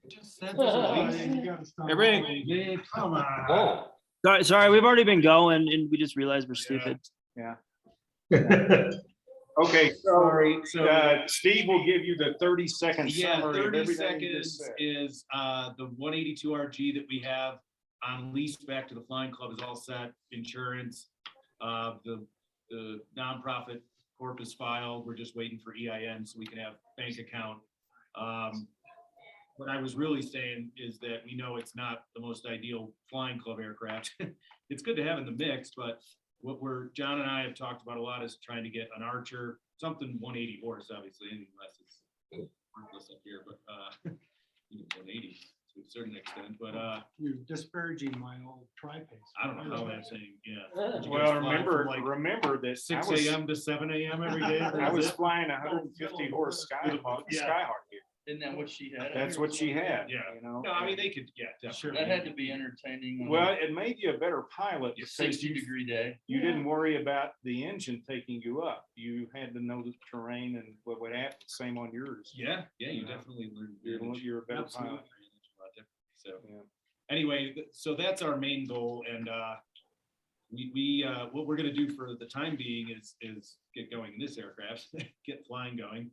Just sent us a lease. Hey, Ray. Come on. Oh, Sorry, we've already been going and we just realized we're stupid. Yeah. Okay, Sorry, so- Steve will give you the 30-second Yeah, summary of 30 everything you just seconds said. is the 182 RG that we have on lease back to the Flying Club is all set. Insurance, the nonprofit corp is filed. We're just waiting for EIN so we can have bank account. What I was really saying is that we know it's not the most ideal Flying Club aircraft. It's good to have in the mix, but what John and I have talked about a lot is trying to get an Archer, something 180 horse, obviously, unless it's worthless up here, but even 180 to a certain extent, but You're disparaging my old tri-pace. I don't know how that thing, yeah. Would you guys Well, fly from, like remember that 6 I was- a.m. to 7 a.m. every day? I was flying 150 horse Skyhawk here. Isn't that what she had? That's what she had, Yeah. you know? No, I mean, they could, yeah, definitely. That had to be entertaining. on Well, it made you a better pilot a because 60-degree day. you didn't worry about the engine taking you up. You had to know the terrain and what would happen. Same on yours. Yeah, you Yeah. definitely learn. You're a better Absolutely. pilot. So Yeah. anyway, so that's our main goal, and what we're gonna do for the time being is get going in this aircraft, get flying going.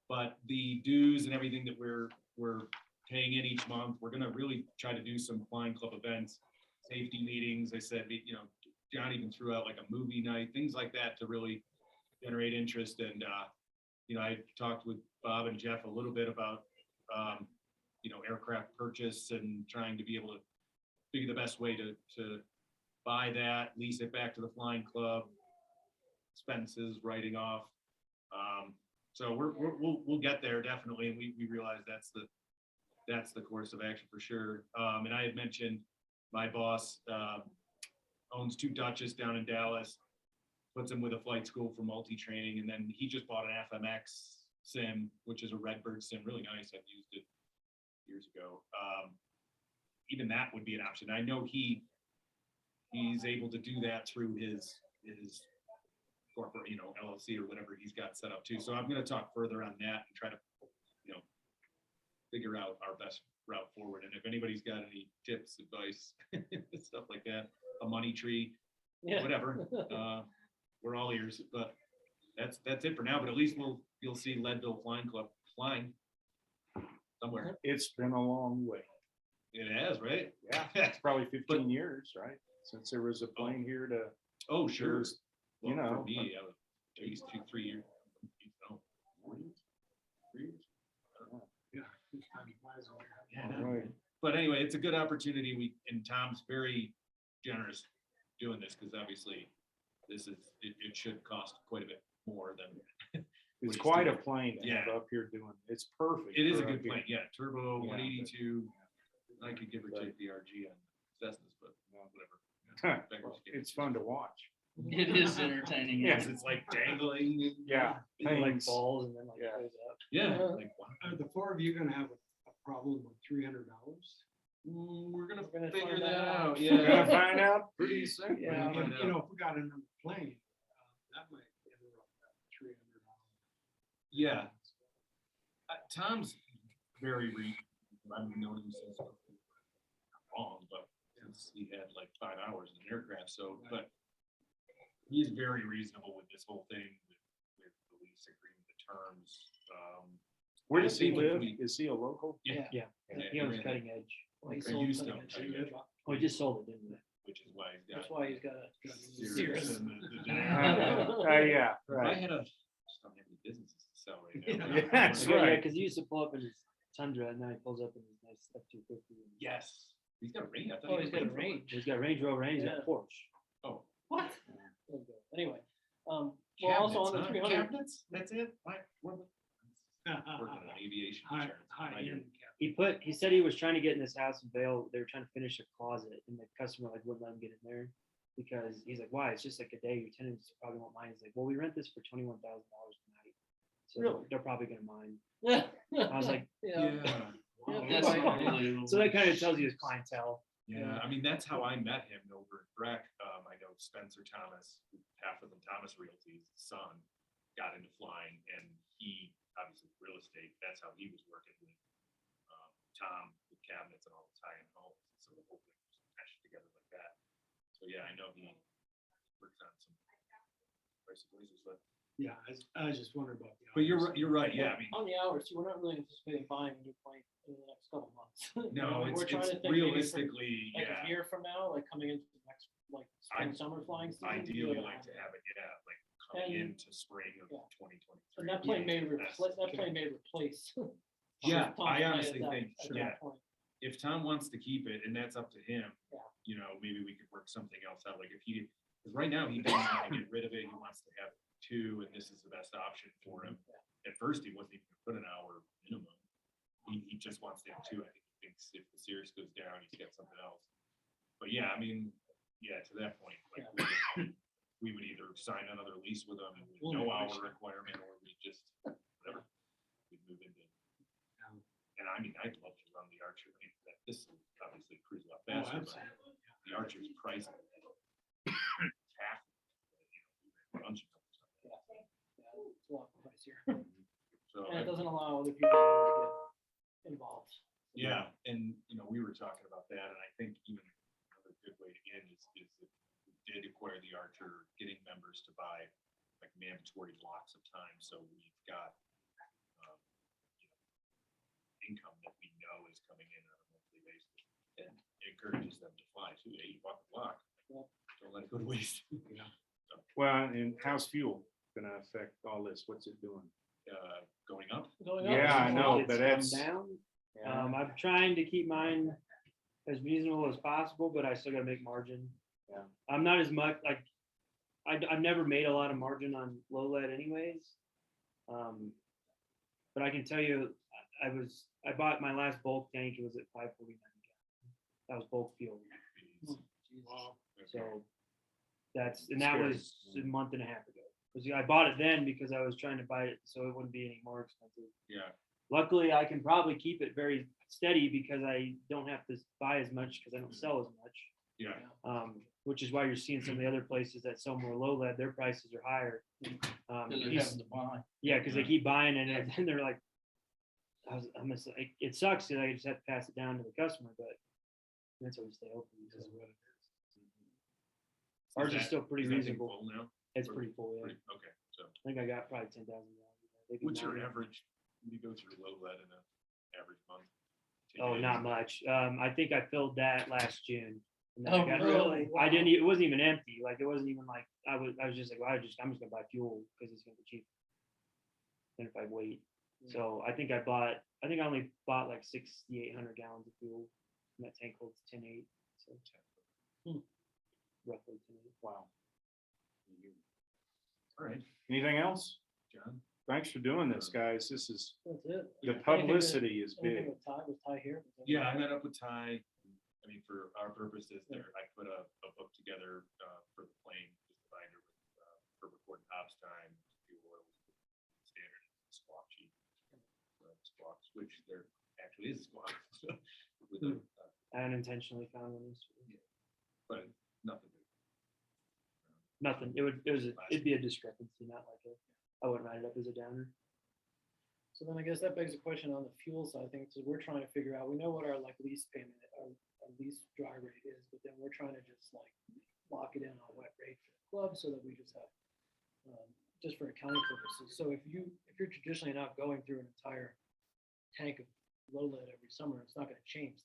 But the dues and everything that we're paying in each month, we're gonna really try to do some Flying Club events, safety meetings. I said, John even threw out like a movie night, things like that to really generate interest. And I talked with Bob and Jeff a little bit about aircraft purchase and trying to be able to figure the best way to buy that, lease it back to the Flying Club, expenses, writing off. So we'll get there definitely, and we realize that's the course of action for sure. And I had mentioned my boss owns 2 Dutches down in Dallas, puts them with a flight school for multi-training, and then he just bought an FMX sim, which is a Redbird sim, really nice. I've used it years ago. Even that would be an option. I know he's able to do that through his corporate, LLC or whatever he's got set up too. So I'm going to talk further on that and try to, figure out our best route forward. And if anybody's got any tips, advice, stuff like that, a money tree, whatever, we're all ears. But that's it for now. But at least you'll see Leadville Flying Club flying somewhere. It's been a long way. It has, right? Yeah, it's probably 15 years, right? Since there was a plane here to, Oh, sure. was, Well, you for know, me, I would at least 2-3 years. 3 years. Yeah. right. But anyway, it's a good opportunity. And Tom's very generous doing this because obviously it should cost quite a bit more than. It's he's quite a doing. plane to have Yeah. up here doing. It's perfect. It is a for up good here. plane. Yeah, turbo Yeah. 182. I could give or take the RG on Cessnas, but whatever. Beggars can't It's be fun to choosers. watch. It is entertaining. Yeah. Yes, it's like dangling. Yeah. Like Planes. balls and then like Yeah. goes up. Yeah. Like, wow. Are the 4 of you gonna have a problem with $300? We're gonna gonna figure find that that out. out. We're gonna Yeah. find out pretty soon. Yeah. We'll find If we got another plane, that might interrupt that $300. Yeah. Tom's very I've known him since wrong, but since he had like 5 hours in an aircraft. So, but he's very reasonable with this whole thing, with the lease agreement, the terms. Where does he I think live? we- Is he a local? Yeah. Yeah. He owns Cutting Edge. Well, he He sold used to Cutting own Edge. Cutting Edge. Oh, he just sold it, didn't he? Which is why he's got. That's why he's got a. Cirrus and the- Yeah, If I right. had just don't have any businesses to sell right now. Yeah, that's Yeah, right. because he used to pull up in his Tundra and now he pulls up in his nice F-250. Yes. He's got a range. I thought Oh, he he's had got a range. He's got a Range Rover and he's got a Porsche. Oh. What? Anyway, well, also on the Cabinets, huh? 300, Cabinets? That's it? Working on aviation insurance. High-end he said he was trying to get in this house in Vail. They were trying to finish a closet and the customer wouldn't let him get in there because he's like, why? It's just like a day. Your tenants probably won't mind. He's like, well, we rent this for $21,000 a night. So Really? they're probably going to mind. I was like, Yeah. That's unbelievable. so that kind of tells you his clientele. Yeah, I mean, that's how I met him over at Breck. I know Spencer Thomas, half of the Thomas Realty's son, got into flying, and he obviously real estate. That's how he was working with Tom plants and all the tie-in homes, so the whole thing was meshed together like that. So yeah, I know he works on some pricey places, but Yeah, I was just wondering about the. you're hours. you're right, yeah, I mean, On the hours, too, we're not really anticipating buying a new plane in the next couple months. You no, know, it's we're trying it's to think maybe for, realistically, like yeah, a year from now, like coming into the next, like spring, summer flying season. we'd be ideally able like to have have it, yeah, like coming And- into spring of yeah. 2023. And that plane may would be replace, best. that plane may replace. Yeah, Tom's I plane at honestly that- think, at yeah, that point. if Tom wants to keep it, and that's up to him, Yeah. you know, maybe we could work something else out, like if he, because right now he doesn't want to get rid of it, he wants to have two, and this is the best option for him. At first, he wasn't even gonna put an hour minimum, he just wants to have two, I think he thinks if the Cirrus goes down, he's got something else. But yeah, I mean, yeah, to that point, like, we would either sign another lease with them, with Well, no yeah, hour sure. requirement, or we just, whatever, we'd move into. And I mean, I'd love to run the Archer. I mean, this is obviously cruise a lot Oh, faster, but absolutely. the Archer's pricing. Half. You know, a bunch of numbers on that. Yeah, it's a lot pricier. So, And it I- doesn't allow other people to get involved. yeah, and, you know, we were talking about that, and I think even another good way to end is if we did acquire the Archer, getting members to buy like mandatory blocks of time, so we've got, you know, income that we know is coming in on a monthly basis. And it encourages them to fly too. Hey, you bought the block. Yeah. Don't let it go to waste. Well, and how's fuel gonna affect all this? What's it doing? Going up. Going up, Yeah, I it's know, a lot. but It's that's. come down. I'm trying to keep mine as reasonable as possible, but I still gotta make margin. Yeah. I'm not as much, like, I've never made a lot of margin on low lead anyways. But I can tell you, I bought my last bulk tank, it was at 549. That was bulk fuel, Wow. so and that was a month and a half ago. Cause I bought it then because I was trying to buy it so it wouldn't be any more expensive. Yeah. Luckily, I can probably keep it very steady because I don't have to buy as much because I don't sell as much. Yeah. Which is why you're seeing some of the other places that sell more low lead, their prices are higher. Cause they're These- having to buy. Yeah, because they keep buying it and then they're like, I'm just like, it sucks that I just have to pass it down to the customer, but that's why we stay open. This so. is what it is. Ours is that- still pretty is that thing reasonable. full now? It's pretty full, yeah. Okay, so I think I got probably 10,000 gallons. what's your average, when you go through low lead in an average month? Oh, Take it not in. much. I think I filled that last June. And then Oh, I got- really? I didn't, it wasn't even empty. Like, it wasn't even like, I was just like, well, I'm just gonna buy fuel because it's gonna be cheap. Than if I wait. So I think I only bought like 6,800 gallons of fuel. And that tank holds 10.8. So roughly 10.8. Wow. All right, Anything else? John. Thanks for doing this, guys. This is, That's it. the Anything publicity is Anything big. with Ty here? Yeah, I met up with Ty. I mean, for our purposes there, I put a book together, for the plane, just a binder with, for recording ops time, fuel oil, standard squawk sheet. Squawks, which there actually is a squawk. With a, I unintentionally found one. but nothing. Nothing. It'd be a discrepancy, not like I wouldn't write it up as a downer. So then I guess that begs a question on the fuel side of things, so we're trying to figure out, we know what our like lease payment, our lease dry rate is, but then we're trying to just like lock it in on wet rate for the club so that we just have, just for accounting purposes. So if you're traditionally not going through an entire tank of low lead every summer, it's not gonna change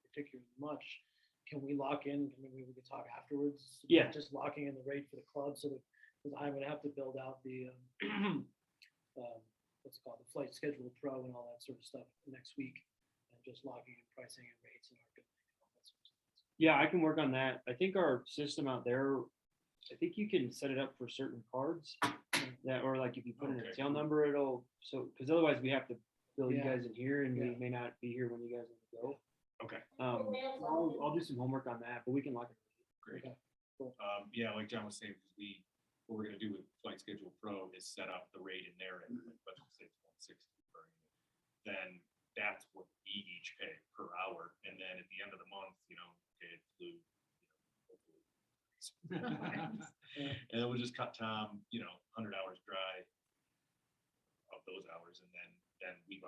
particularly much. Can we lock in, we could talk afterwards? about Yeah. Just locking in the rate for the club so that, because I'm gonna have to build out the, what's it called, the flight schedule pro and all that sort of stuff next week. And just locking in pricing and rates and our billing and all that sort of stuff. Yeah, I can work on that. I think our system out there, I think you can set it up for certain cards that, or like if you put in a Okay, tail cool. number, because otherwise we have to bill you Yeah. guys in here and we Yeah. may not be here when you guys want to go. Okay, I'll do some homework on that, but we can lock it. great. Okay, cool. Yeah, like John was saying, what we're gonna do with Flight Schedule Pro is set up the rate in there and like, let's just say it's 160 per unit. Then that's what we each pay per hour. And then at the end of the month, okay, it flew, hopefully. And then we'll just cut Tom, 100 hours dry of those hours. And then we've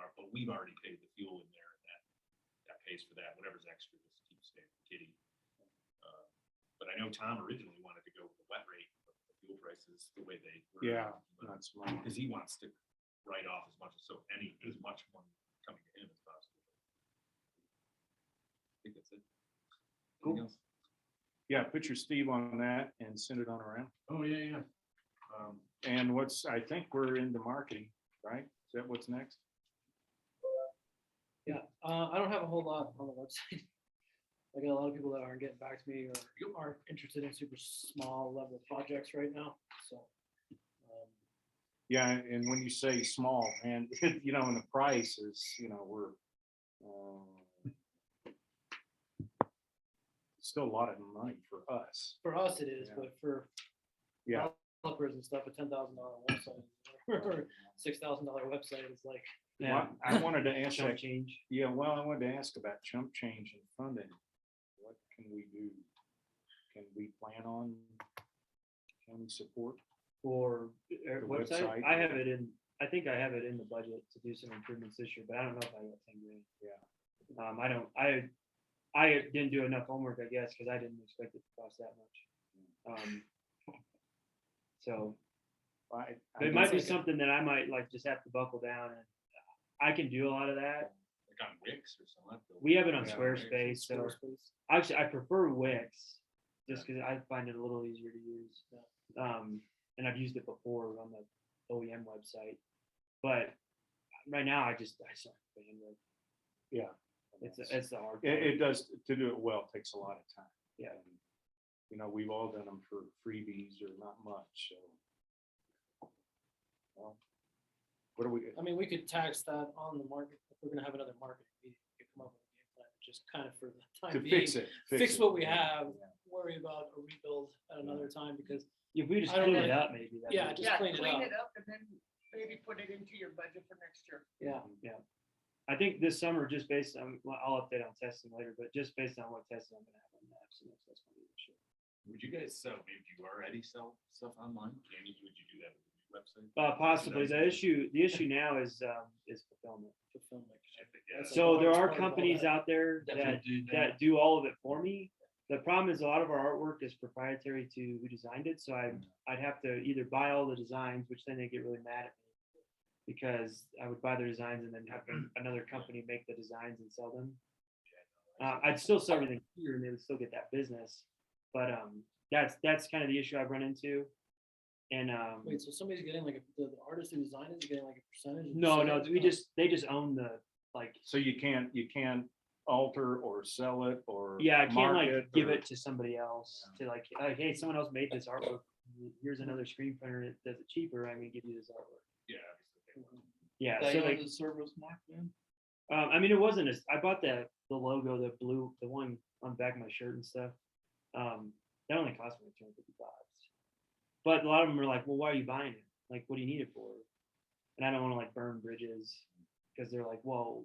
already paid the fuel in there and that pays for that, whatever's extra, just keep staying kitty. But I know Tom originally wanted to go with the wet rate, but the fuel prices, the way they were. Yeah, that's smart. Because he wants to write off as much, so as much money coming to him as possible. I think that's it. Anything else? Yeah, put your Steve on that and send it on around. Oh, yeah, yeah. And I think we're into marketing, right? Is that what's next? Yeah, I don't have a whole lot on the website. I got a lot of people that aren't getting back to me or aren't interested in super small level projects right now, so. Yeah, and when you say small, man, you know, and the price is, you know, we're still a lot of money for us. For us it is, Yeah. but for Yeah. developers and stuff, a $10,000 website or $6,000 website is like, Yeah, Well, I wanted to ask chunk that. change. Yeah, well, I wanted to ask about chump change and funding. What can we do? Can we plan on county support? For The website, website, I have yeah. it in, I think I have it in the budget to do some improvements this year, but I don't know if I got 10 grand. Yeah. I didn't do enough homework, I guess, because I didn't expect it to cost that much. So I it don't might be think it- something that I might like just have to buckle down and I can do a lot of that. Like on Wix or something. We have it on Yeah, Squarespace, so Squarespace. actually I prefer Wix just because I find it a little easier to use. And I've used it before on the OEM website, but right now I suck at bandwidth. Yeah. It's the hard part. It does, to do it well, takes a lot of time. Yeah. And, you know, we've all done them for freebies or not much, so. Well, what do we, I mean, we could tax that on the market, if we're gonna have another marketing meeting, we could come up with a game plan, just kind of for the to time being. fix it? Fix it. what we Yeah, have, yeah. worry about a rebuild at another time, because, If we just I don't clean it know. up, maybe. that'd yeah, be- just clean it up. and then maybe put it into your budget for next year. Yeah, I think this summer, just based on, well, I'll update on testing later, but just based on what testing I'm gonna have on that, so that's gonna be the shit. Would you guys sell, maybe you already sell stuff online? Jamie, would you do that with the new website? Possibly. The issue now is fulfillment. fulfillment. I think, yeah. That's So the there hardest are part of all companies that. out there That that would do that do all of it for me. The problem is a lot of our artwork is proprietary to who designed it, so I'd have to either buy all the designs, which then they get really mad at me because I would buy their designs and then have another company make the designs and sell them. I'd still sell everything here and they would still get that business, but that's kind of the issue I've run into. And Wait, so somebody's getting like, the artist who designed it is getting like a percentage? of the no, sales? they just own the like. So you can't alter or sell it or. Yeah, I can't like market give or- it to somebody else to like, hey, someone else made this artwork. Here's another screen printer that does it cheaper. I'm gonna give you this artwork. Yeah. obviously. Yeah, They so own like, the service mark then? I mean, it wasn't I bought the logo, the blue, the one on the back of my shirt and stuff. That only cost me $250. But a lot of them are like, well, why are you buying it? Like, what do you need it for? And I don't want to like burn bridges because they're like, well,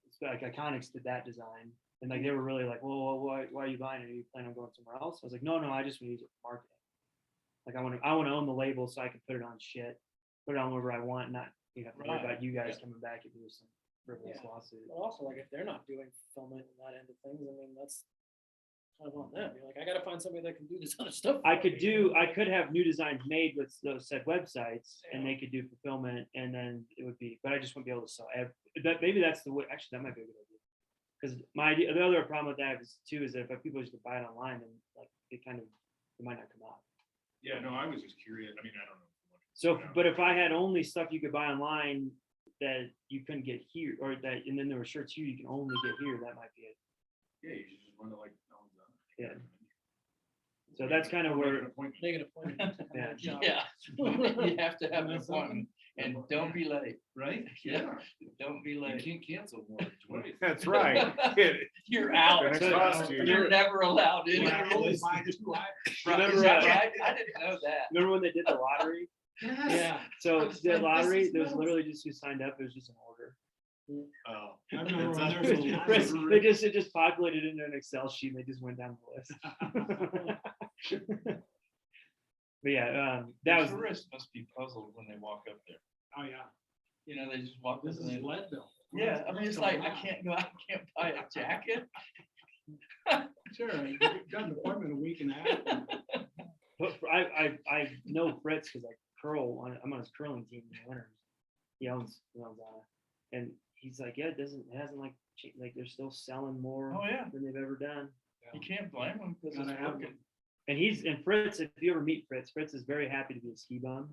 it's like Iconics did that design. And like, they were really like, well, why are you buying it? Are you planning on going somewhere else? I was like, no, I just want to use it for marketing. Like, I want to own the label so I can put it on shit, put it on wherever I want, not you have to worry Right. about you guys coming back and do some frivolous Yeah. lawsuit. But also, like, if they're not doing fulfillment and that end of things, I mean, that's kind of on them. You're like, I gotta find somebody that can do this other stuff. I for could me. I could have new designs made with those said websites and they could do fulfillment and then it would be, but I just wouldn't be able to sell that. Maybe that's the way, actually, that might be a good idea. Because my idea, the other problem with that is too, is that if people just buy it online, then like it might not come out. Yeah, no, I was just curious. I mean, I don't know. So, but if I had only stuff you could buy online that you couldn't get here, or that, and then there were shirts here you can only get here, that might be it. Yeah, you should just run it like no one's on. Yeah. So that's kind of where, Make an appointment. Yeah. Job. Yeah, you have to have an appointment and don't be late. Right? Yeah. Don't be You late. can't cancel more than twice. That's right. It- You're out. It's gonna cost you. You're never allowed in. Well, Right, only buy two items. Remember, is that right? I didn't know that. remember when they did the lottery? Yeah. So I was the like, this lottery, is there was nuts. literally just who signed up, it was just an order. Oh. I remember It's when on- there was a Chris, lottery. It just populated into an Excel sheet and they just went down the list. But yeah, that was, Tourists must be puzzled when they walk up there. Oh, yeah. You know, they just walk up This and is they, Leadville. Yeah, I mean, it's like, I can't go, I can't buy a jacket. Sure, you got an appointment a week and a half. But I know Fritz because I I'm on his curling team in the winters. He owns and he's like, yeah, it hasn't like they're still selling more Oh, yeah, than they've ever done. you can't blame them because Gotta it's have working. And Fritz, if you ever meet Fritz is very happy to be a ski bum.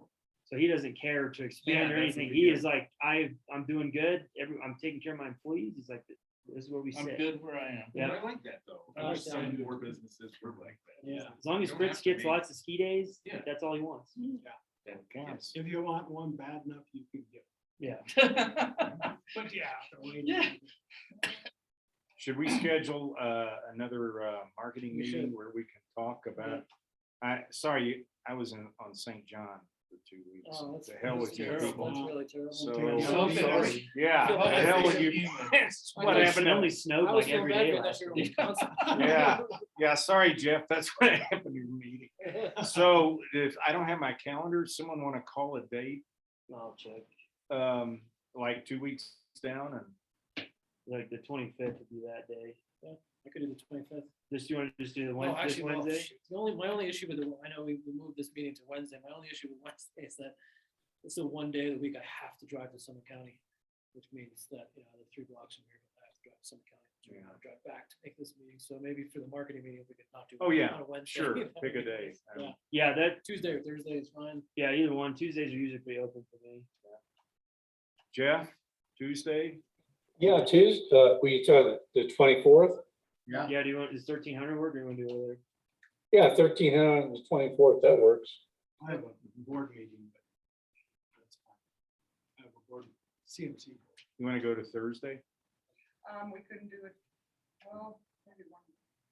So he doesn't care to expand Yeah, or that's anything. what He we is like, I'm doing good. I'm taking care of my employees. He's like, this is where we I'm sit. good where I am. Yeah. I like that though. I I like wish some that. more businesses were like that. Yeah. As long as You don't Fritz have to gets be- lots of ski days, Yeah. that's all he wants. Counts. If you want one bad enough, you can get. Yeah. But yeah. the way- Yeah. Should we schedule another marketing We meeting should. where we can talk about? Yeah. I was on St. John for 2 weeks. Oh, that's The hell with you terrible. people. That's really terrible. So, So sorry. Yeah, feel the bad hell for with you. you. I What know, happened? It only snowed I was like feeling every bad day for that last here in week. Wisconsin. Yeah, yeah, sorry, Jeff, that's what happened to your meeting. So if I don't have my calendar, someone want to call a date, I'll check. like 2 weeks down and Like the 25th would be that day. I could do the 25th. You want to just do the No, Wednesday? actually, no, Wednesday? shoot. My only issue with I know we moved this meeting to Wednesday. My only issue with Wednesday is that it's the one day of the week I have to drive to Summit County, which means that, the 3 blocks from here, but I have to drive to Summit County. So I gotta drive back to make this meeting. So maybe for the marketing meeting, if we could not do. Oh, yeah, on a Wednesday, sure, that pick would a be day. nice. Yeah, Yeah, that. Tuesday or Thursday is fine. Yeah, either one. Tuesdays are usually pretty open for me. Jeff, Tuesday? Yeah, Tuesday, we saw the 24th. Yeah. Yeah. Do you want, is 1300 work or do you want to do it earlier? Yeah, 1300 on the 24th, that works. I have a board meeting, but that's fine. I have a board, CMC. board. You want to go to Thursday? We couldn't do it, well, maybe one,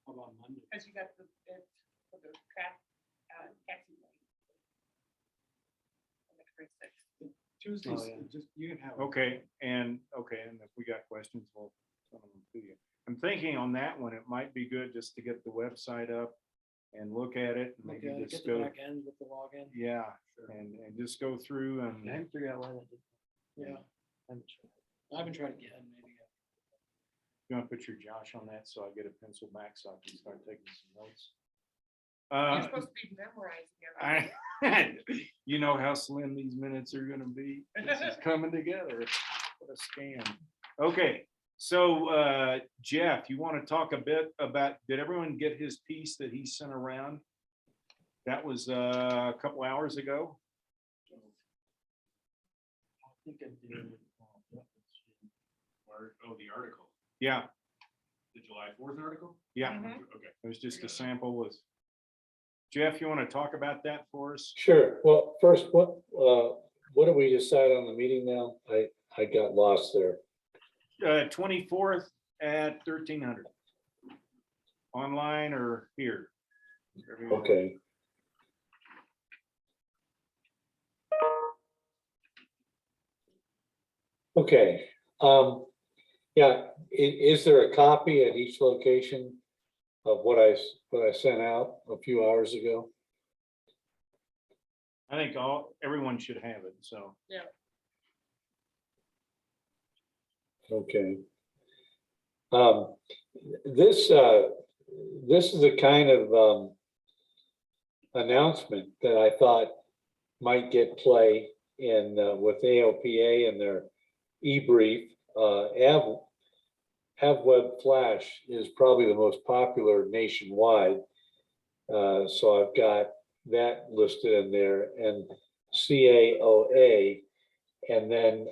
How about Monday? because you got the bid for the taxi lane. On the 26th. Tuesdays, yeah. just, you can have. Okay, and if we got questions, we'll send them to you. I'm thinking on that one, it might be good just to get the website up and look at it, and Like, maybe get just the go, back end with the login. yeah, and just go through I and, haven't figured out why that did. Yeah, I haven't tried. I haven't tried again, maybe. you want to put your Josh on that, so I get a pencil back so I can start taking some notes. You're supposed to be memorizing everything. You know how slim these minutes are gonna be. This is coming together. What a scam. Okay, so Jeff, you want to talk a bit about, did everyone get his piece that he sent around? That was a couple hours ago. I think I did. Oh, the article, Yeah, the July 4th article? yeah, Mhm. Okay. it was just a sample with. Jeff, you want to talk about that for us? Sure. Well, first, what did we decide on the meeting now? I got lost there. 24th at 1300. Online or here? Wherever you want. Okay. Okay, yeah, is there a copy at each location of what I sent out a few hours ago? I think everyone should have it, so. Okay. This is a kind of announcement that I thought might get play in with AOPA and their e-brief. HavWeb Flash is probably the most popular nationwide. So I've got that listed in there, and CAOA. And then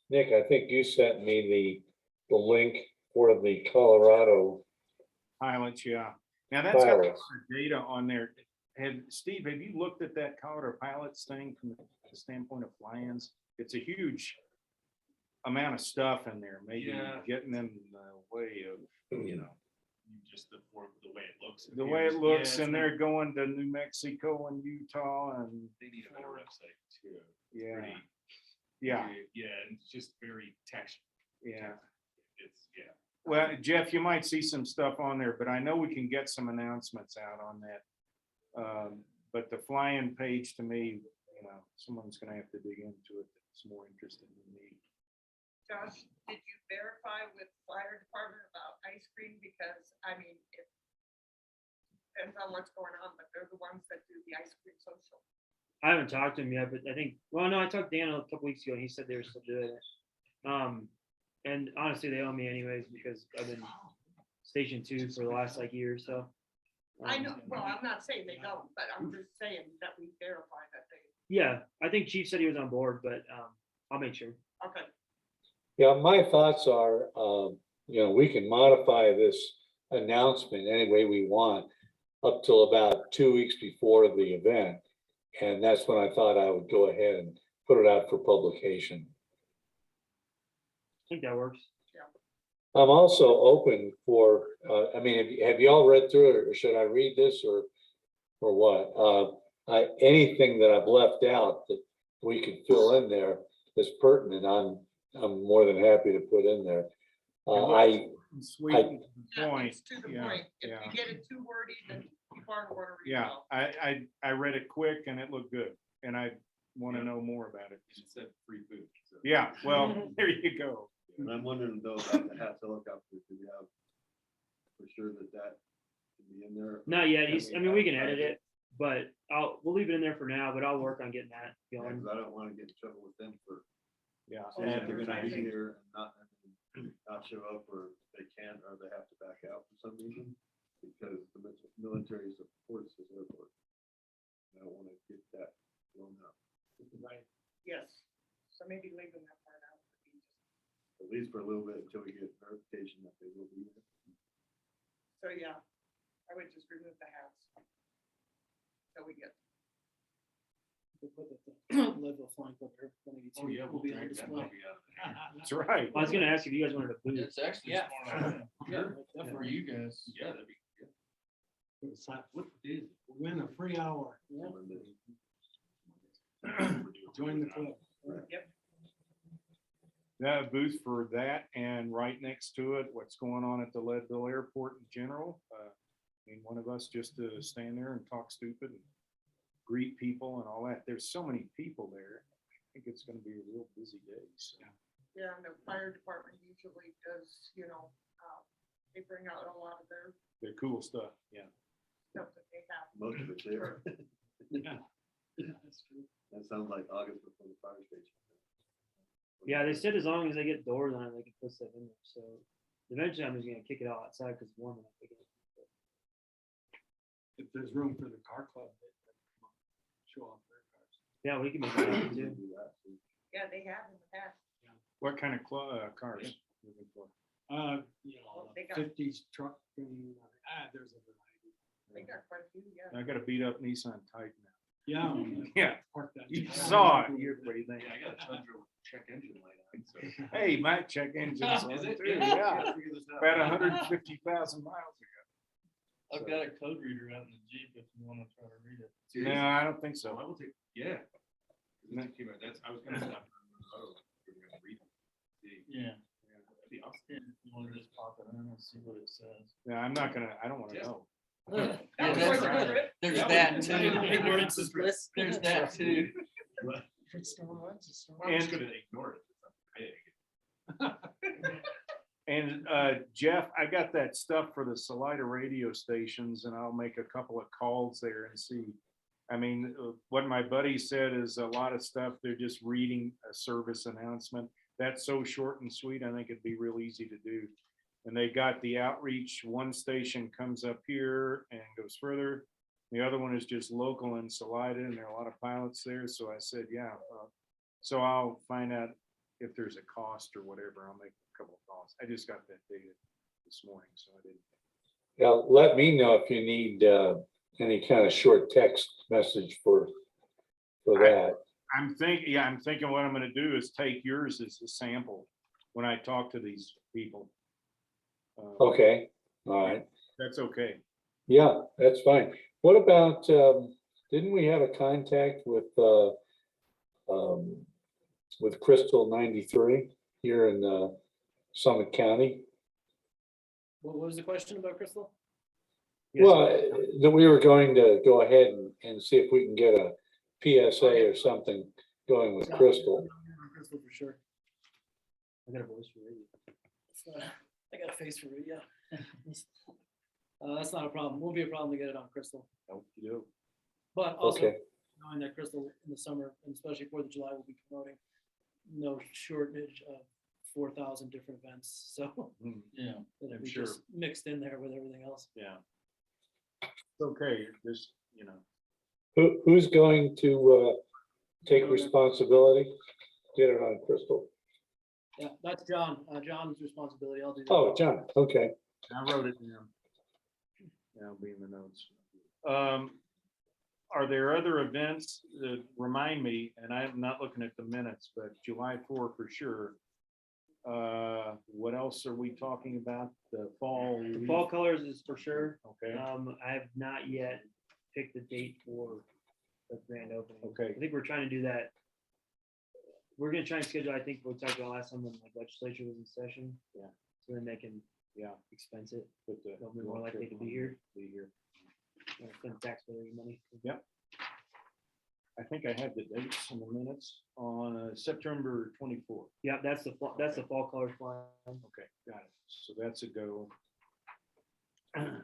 Nick, I think you sent me the link for the Colorado Pilots, yeah. Now that's got pilots. data on there. Steve, have you looked at that Colorado Pilots thing from the standpoint of fly-ins? It's a huge amount of stuff in there, maybe Yeah. getting in the way of, Just the way it looks. the way it looks, Yeah, and they're going to New Mexico and Utah and, they need a better website too. It's yeah, pretty- yeah, Yeah, and it's just very text. yeah. It's, yeah. Well, Jeff, you might see some stuff on there, but I know we can get some announcements out on that. But the fly-in page, to me, someone's gonna have to dig into it. It's more interesting than me. Josh, did you verify with fire department about ice cream? Because, I mean, it depends on what's going on, but they're the ones that do the ice cream social. I haven't talked to him yet, but I think, well, no, I talked to Dan a couple weeks ago and he said they were still doing it. And honestly, they owe me anyways because I've been Station 2 for the last like year or so. I know, well, I'm not saying they don't, but I'm just saying that we verify that they, Yeah, I think Chief said he was on board, but I'll make sure. okay. Yeah, my thoughts are, we can modify this announcement any way we want up till about 2 weeks before the event. And that's when I thought I would go ahead and put it out for publication. I think that works. I'm also open for, have you all read through it or should I read this or what? Anything that I've left out that we could fill in there that's pertinent, I'm more than happy to put in there. Sweet to the Yeah, point. it's to the Yeah, point. If yeah. you get it too wordy, then people aren't going to read it Yeah, all. I read it quick and it looked good and I want to know more about it. It said free food. so. Yeah, well, there you go. And I'm wondering though, about the half helicopter, do we have for sure that can be in there? Not yet. We can advertise edit it, but we'll leave it in there for now, but I'll work on getting that Yeah, going. 'cause I don't wanna get in trouble with them for Yeah. saying that they're gonna be advertising. here and not show up, or they can't, or they have to back out for some reason. Because the military supports this airport. I don't wanna get that blown up, Right. Yes. So maybe leaving that part out. would be just- at least for a little bit until we get verification that they will be here. So, yeah, I would just remove the hats. So we get, We put the Leadville Flying Club Air 182 Oh, yeah, will we'll be on drag that display. puppy out of there. That's right. I was gonna ask if you guys wanted a booth. It's actually Yeah. smart. Sure. For Definitely. you guys. Yeah, that'd be, yeah. It's like, What is it? win a free hour, Yeah. join the club. That booth for that and right next to it, what's going on at the Leadville Airport in general. One of us just to stand there and talk stupid and greet people and all that. There's so many people there. I think it's gonna be a real busy day. So. yeah, and the fire department usually does, they bring out a lot of their They're cool stuff, yeah. stuff that they have. Most of it's there. That's true. That sounds like August before the fire station. Yeah, they said as long as they get doors on it, they can put stuff in there. So eventually I'm just gonna kick it all outside because it's warm enough again. If there's room for the car club, they can come up, show off their cars. Yeah, we can make that happen We too. can do that, too. Yeah, they have in the past. What kind of cars? Looking for? They got- Fifties truck and, there's a variety. They got quite a few, yeah. I got a beat up Nissan Titan now. Yeah. Yeah, Park that. you saw it. What do you think? Yeah, I got a Tundra with check engine light on, so. Hey, my check engines on Is it? too, yeah. Gotta figure this out. About 150,000 miles ago. I've got a code reader out in the Jeep if you wanna try to read it. No, Seriously? I don't think So I so. will take, yeah. That's, I was gonna stop. We're gonna read it. See, Yeah. that'd be awesome. If you wanna just pop it in and see what it says. No, I don't want to know. That was that's worth right. it. There's That that was- too. Ignorance is bliss. There's that too. I'm And- just gonna ignore it. And Jeff, I got that stuff for the Salida radio stations and I'll make a couple of calls there and see. What my buddy said is a lot of stuff, they're just reading a service announcement. That's so short and sweet, I think it'd be real easy to do. And they got the outreach, one station comes up here and goes further. The other one is just local in Salida and there are a lot of pilots there. So I said, yeah. So I'll find out if there's a cost or whatever. I'll make a couple of calls. I just got that data this morning, so I didn't. Yeah, let me know if you need any kind of short text message for that. I'm thinking what I'm gonna do is take yours as a sample when I talk to these people. Okay, all right. That's okay. Yeah, that's fine. What about, didn't we have a contact with Crystal 93 here in Summit County? What was the question about Crystal? Yes. Well, that we were going to go ahead and see if we can get a PSA or something going with Crystal. Crystal for sure. I got a voice for radio. It's not- I got a face for it, yeah. That's not a problem. Won't be a problem to get it on Crystal. Okey-doke. But also, Okay, knowing that Crystal in the summer, and especially 4th of July, will be promoting no shortage of 4,000 different events. So Hmm, Yeah. it'll I'm be sure. just mixed in there with everything else. Yeah. It's okay, just, you know, who's going to take responsibility? Get it on Crystal. Yeah, that's John. John's responsibility. I'll do that. Oh, John, okay. I wrote it down. Yeah, it'll be in the notes. Are there other events that remind me, and I'm not looking at the minutes, but July 4 for sure. What else are we talking about? The fall? The fall colors is for sure. Okay, I have not yet picked the date for the grand opening. okay, I think we're trying to do that. We're gonna try and schedule, I think we talked about last time when like legislature was in session. Yeah. So then they can yeah. expense it. Put the- They'll be more likely to be here. Be here. Spend taxpayer money. I think I had the dates in the minutes on September 24th. Yeah, that's the fall colors flying. Okay, got it. So that's a go.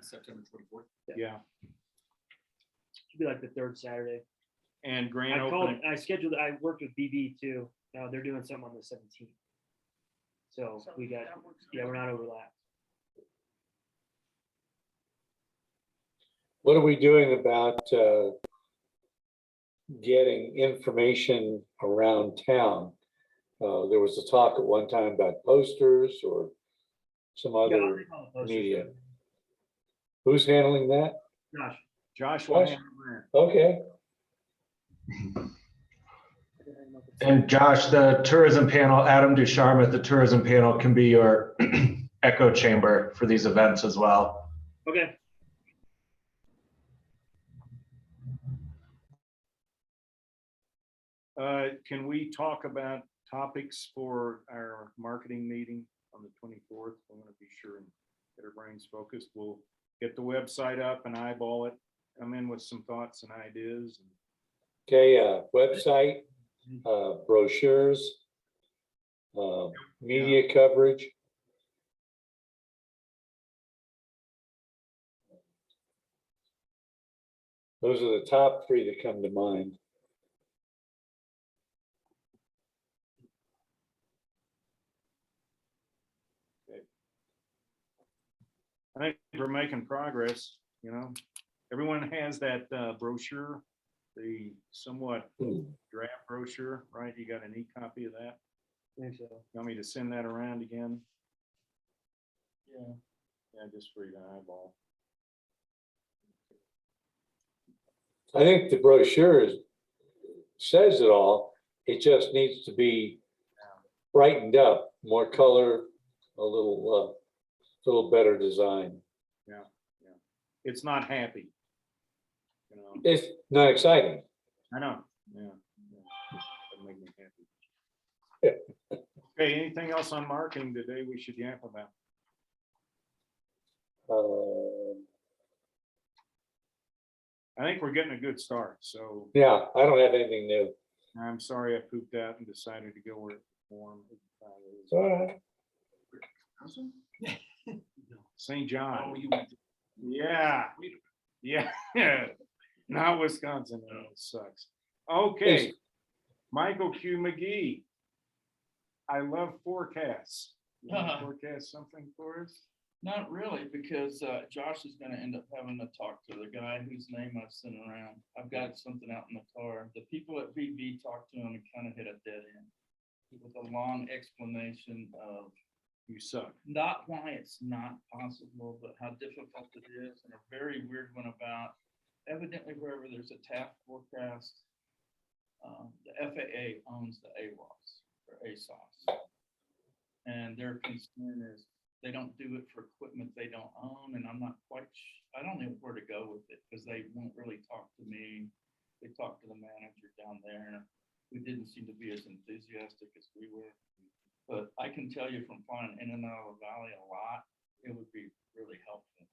September 24th. Yeah, Should be like the third Saturday. and grand I called, opening. I worked with BB too. They're doing something on the 17th. So So we got, that works. yeah, we're not overlapped. What are we doing about getting information around town? There was a talk at one time about posters or some Yeah, I'll other leave all the posters media. there. Who's handling that? Josh, Josh. Josh? Okay, And Josh, the tourism panel, Adam Ducharme at the tourism panel can be your echo chamber for these events as well. okay. Can we talk about topics for our marketing meeting on the 24th? I want to be sure and get our brains focused. We'll get the website up and eyeball it, come in with some thoughts and ideas. okay, website, brochures, media coverage. Those are the top three that come to mind. I think we're making progress, you know. Everyone has that brochure, the somewhat draft brochure, right? You got an e-copy of that? I think so. You want me to send that around again? Yeah. Yeah, just for you to eyeball. I think the brochure says it all. It just needs to be brightened up, more color, a little better design. It's not happy. You know, It's not exciting. I know, yeah. Doesn't make me happy. Okay, anything else on marketing today we should yap about? I think we're getting a good start, so Yeah, I don't have anything new. I'm sorry I pooped out and decided to go where it's warm. It's all right. St. John. Oh, you went to- Yeah, yeah, not Wisconsin, no, it sucks. Okay, Michael Q. McGee. I love forecasts. You wanna Forecast something for us? Not really, because Josh is gonna end up having to talk to the guy whose name I've sent around. I've got something out in the car. The people at VB talked to him and kind of hit a dead end with a long explanation of You suck. not why it's not possible, but how difficult it is, and a very weird one about evidently wherever there's a TAP forecast, the FAA owns the AWOS or ASOS. And their concern is they don't do it for equipment they don't own, and I'm not quite, I don't know where to go with it, because they won't really talk to me. They talked to the manager down there, who didn't seem to be as enthusiastic as we were. But I can tell you from flying in and out of the valley a lot, it would be really helpful.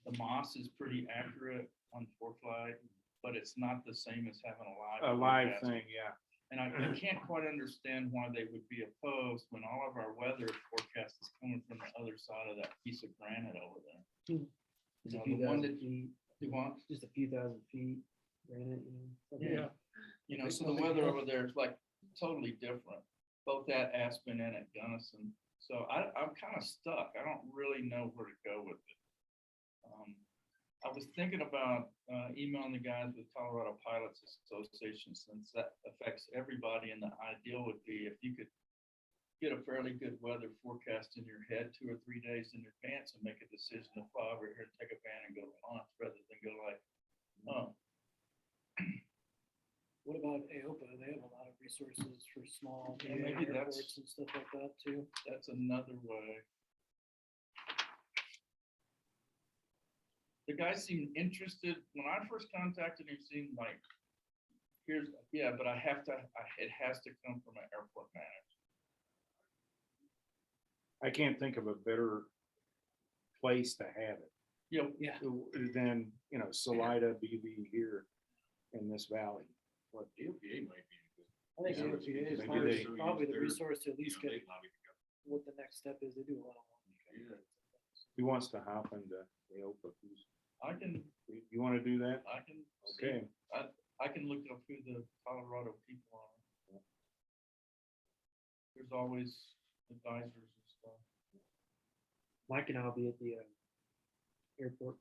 The Moss is pretty accurate on ForeFlight, but it's not the same as having a live. A live forecast. thing, yeah. And I can't quite understand why they would be opposed when all of our weather forecast is coming from the other side of that piece of granite over there. Just You a know, few the one thousand that feet, you want, just a few thousand feet, granite, you know. something. yeah. You know, so the weather over there is like totally different, both at Aspen and at Gunnison. So I'm kind of stuck. I don't really know where to go with it. I was thinking about emailing the guys with Colorado Pilots Association, since that affects everybody, and the ideal would be if you could get a fairly good weather forecast in your head 2 or 3 days in advance and make a decision to fly over here and take a van and go to launch, rather than go like, oh, What about AOPA? They have a lot of resources for small Yeah, VA maybe airports and stuff like that too. that's another way. The guy seemed interested, when I first contacted him, seemed like, yeah, but it has to come from an airport manager. I can't think of a better place to have it You know, Yeah. than, Salida, BV here in this valley. What, AOPA might be. I think Yeah. AOPA is Maybe they- probably the their- resource to at least They get lobby to go. what the next step is. They do a lot of work. who wants to hop into the Opa? I can You want to do that? see. Okay. I can look up who the Colorado people are. There's always advisors and stuff. Mike and I'll be at the airport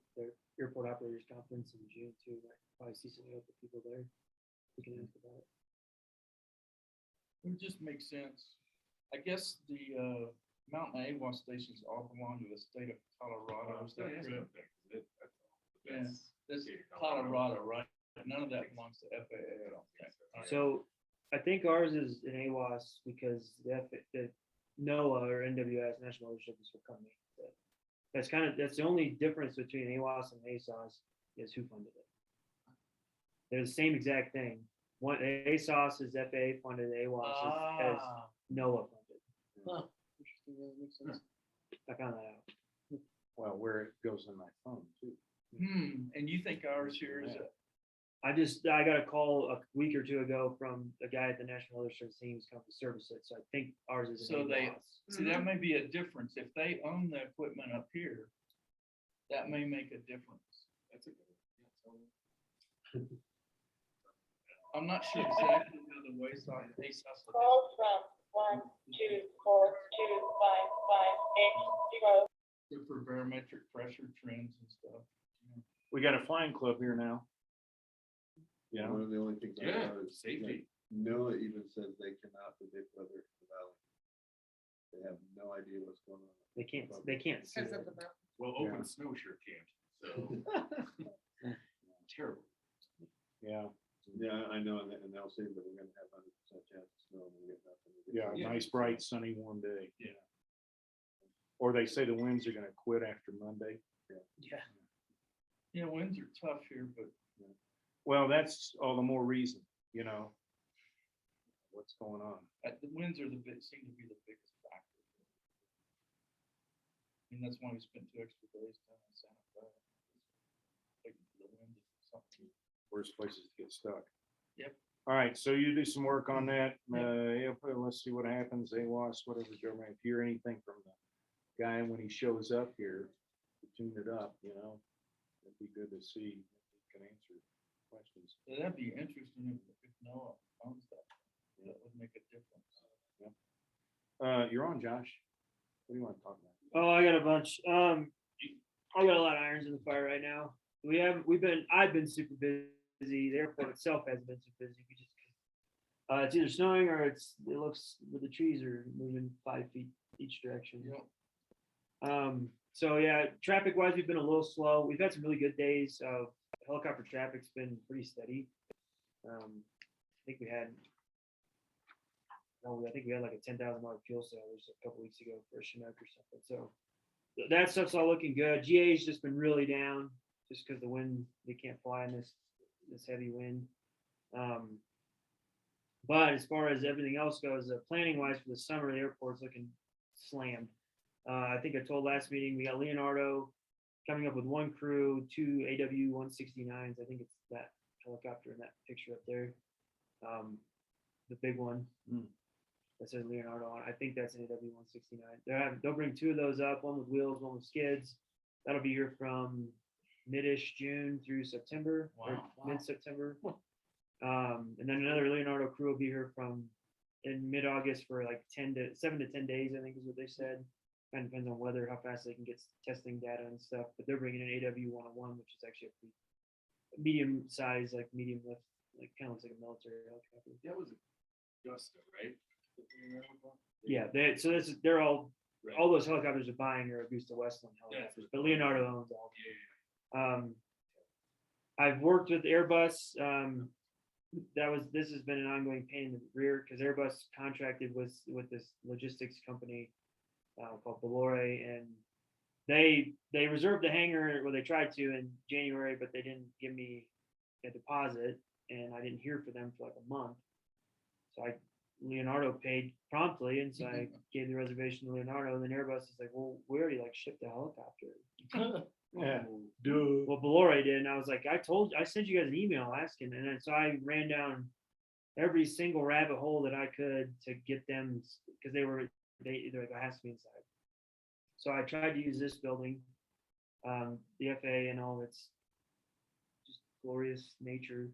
operators conference in June too. Like, probably see some of the people there. We can ask about it. It just makes sense. I guess the Mountain AWAS stations all belong to the state of Colorado. Is that correct? Yeah, that's Colorado, right? None of that belongs to FAA, I don't think. All right. So I think ours is an AWAS because the NOAA or NWS, National Ocean Service, will come in. That's the only difference between AWAS and ASOS is who funded it. They're the same exact thing. One ASOS is FAA funded, AWAS is NOAA funded. Huh. Interesting. Yeah, that makes sense. I found that out. Well, where it goes in my phone too. And you think ours here is I got a call a week or two ago from a guy at the National Weather Service saying he was coming to service it, so I think ours is So an they- AWAS. see, that may be a difference. If they own the equipment up here, that may make a difference. That's a good one. I'm not sure exactly how the wayside ASOS. Call from 1242558. Good for barometric pressure trends and stuff. We got a flying club here now. Yeah. One of the only things I Yeah, know is safety. NOAA even says they cannot predict weather in the valley. They have no idea what's going on. They can't see Because it. of the mountain. Well, Yeah. open snow sure can't, so. Terrible. Yeah. Yeah, I know, and they'll say that we're gonna have 100% chance of snow and we get nothing. Yeah. Yeah. Nice, bright, sunny, warm day. Yeah. Or they say the winds are gonna quit after Monday. Yeah. Yeah, winds are tough here, but Well, that's all the more reason, what's going on. the winds are seem to be the biggest factor. I mean, that's why we spent 2 extra days down in Santa Fe. Waiting for the wind or something. Worst places to get stuck. Yep. All right, so you do some work on that. Yeah, let's see what happens. AWAS, whatever, government, if you hear anything from the guy when he shows up here, to tune it up, it'd be good to see if he can answer questions. So that'd be interesting if NOAA owns that. That would make a difference. You're on, Josh. What do you want to talk about? Oh, I got a bunch. I got a lot of irons in the fire right now. I've been super busy. The airport itself hasn't been super busy. It's either snowing or it looks the trees are moving 5 feet each direction. So yeah, traffic wise, we've been a little slow. We've had some really good days. Helicopter traffic's been pretty steady. I think we had like a $10,000 fuel sale just a couple weeks ago for a Chinook or something. So that stuff's all looking good. GA's just been really down just because the wind, they can't fly in this heavy wind. But as far as everything else goes, planning wise for the summer, the airport's looking slammed. I think I told last meeting, we got Leonardo coming up with 1 crew, 2 AW-169s. I think it's that helicopter in that picture up there. the big one. Hmm. That says Leonardo on. I think that's an AW169. They'll bring two of those up, one with wheels, one with skids. That'll be here from mid-ish June through September or Wow. mid-September. And then another Leonardo crew will be here from in mid-August for like 7 to 10 days, I think is what they said. Kind of depends on weather, how fast they can get testing data and stuff. But they're bringing an AW101, which is actually a pretty medium size, like medium lift, like kind of looks like a military helicopter. That was Augusta, right? Yeah, they're all those helicopters are buying are Augusta Westland helicopters, but Leonardo owns all. I've worked with Airbus. This has been an ongoing pain in the rear because Airbus contracted with this logistics company called Valore, and they reserved the hangar, well, they tried to in January, but they didn't give me a deposit, and I didn't hear for them for like a month. So Leonardo paid promptly, and so I gave the reservation to Leonardo, and then Airbus is like, well, we already like shipped the helicopter. Yeah. Well, Valore did, and I was like, I sent you guys an email asking, and then so I ran down every single rabbit hole that I could to get them, because they're like, it has to be inside. So I tried to use this building, the FAA and all its just glorious nature.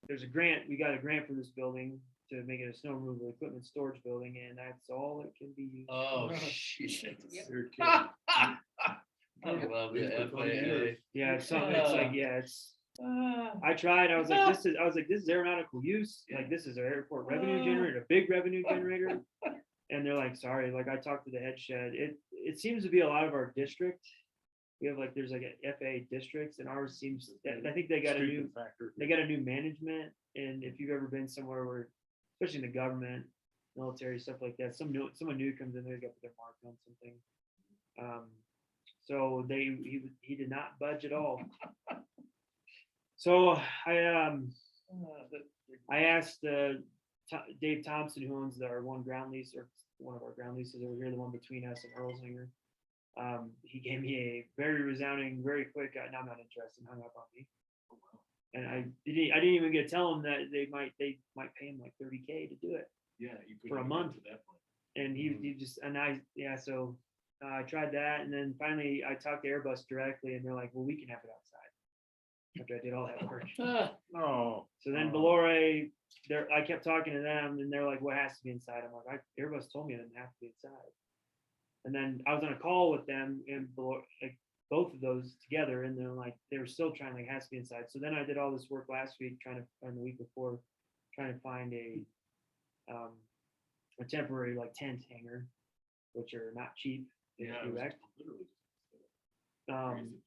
There's a grant, we got a grant for this building to make it a snow removal equipment storage building, and that's all it can be used. Oh, for. shit. You're kidding. I love the FAA. Yeah, it's something, it's like, yeah, it's, I tried, I was like, this is aeronautical use, like, this is an airport revenue generator, a big revenue generator. And they're like, sorry, like, I talked to the head shed, it seems to be a lot of our district. We have like, there's like a FAA districts, and ours seems, I think they got a new management, and if you've ever been somewhere where, especially in the government, military, stuff like that, someone new comes in there, they got their mark on something. So he did not budge at all. So I asked Dave Thompson, who owns our one ground lease, or one of our ground leases over here, the one between us and Earlslinger. He gave me a very resounding, very quick, no, I'm not interested, hung up on me. And I didn't even get to tell him that they might pay him like $30K to do it. Yeah, you could For a have month. to that point. And he just, and so I tried that, and then finally I talked to Airbus directly, and they're like, well, we can have it outside. After I did all that work. No. So then Valore, I kept talking to them, and they're like, "What has to be inside?" I'm like, "Airbus told me it didn't have to be inside." And then I was on a call with them, and Valore, like both of those together, and they're like, they were still trying, like, it has to be inside. So then I did all this work last week, and the week before, trying to find a temporary like tent hangar, which are not cheap. Yeah, it was literally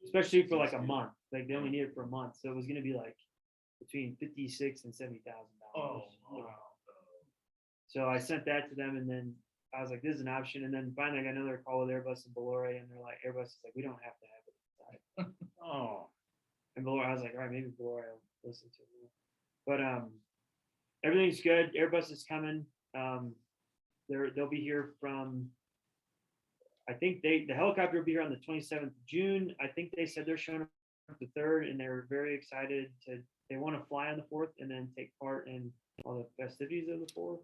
Especially for like a month. Like they only need it for a month, so it was going to be like between $56,000 and $70,000. Oh, wow. So I sent that to them, and then I was like, "This is an option." And then finally, I got another call with Airbus and Valore, and they're like, "Airbus is like, we don't have to have it inside." Oh. And Valore, I was like, "All right, maybe Valore will listen to me." But everything's good. Airbus is coming. They'll be here from. I think the helicopter will be here on the 27th of June. I think they said they're showing up the 3rd, and they're very excited they want to fly on the 4th and then take part in all the festivities of the 4th.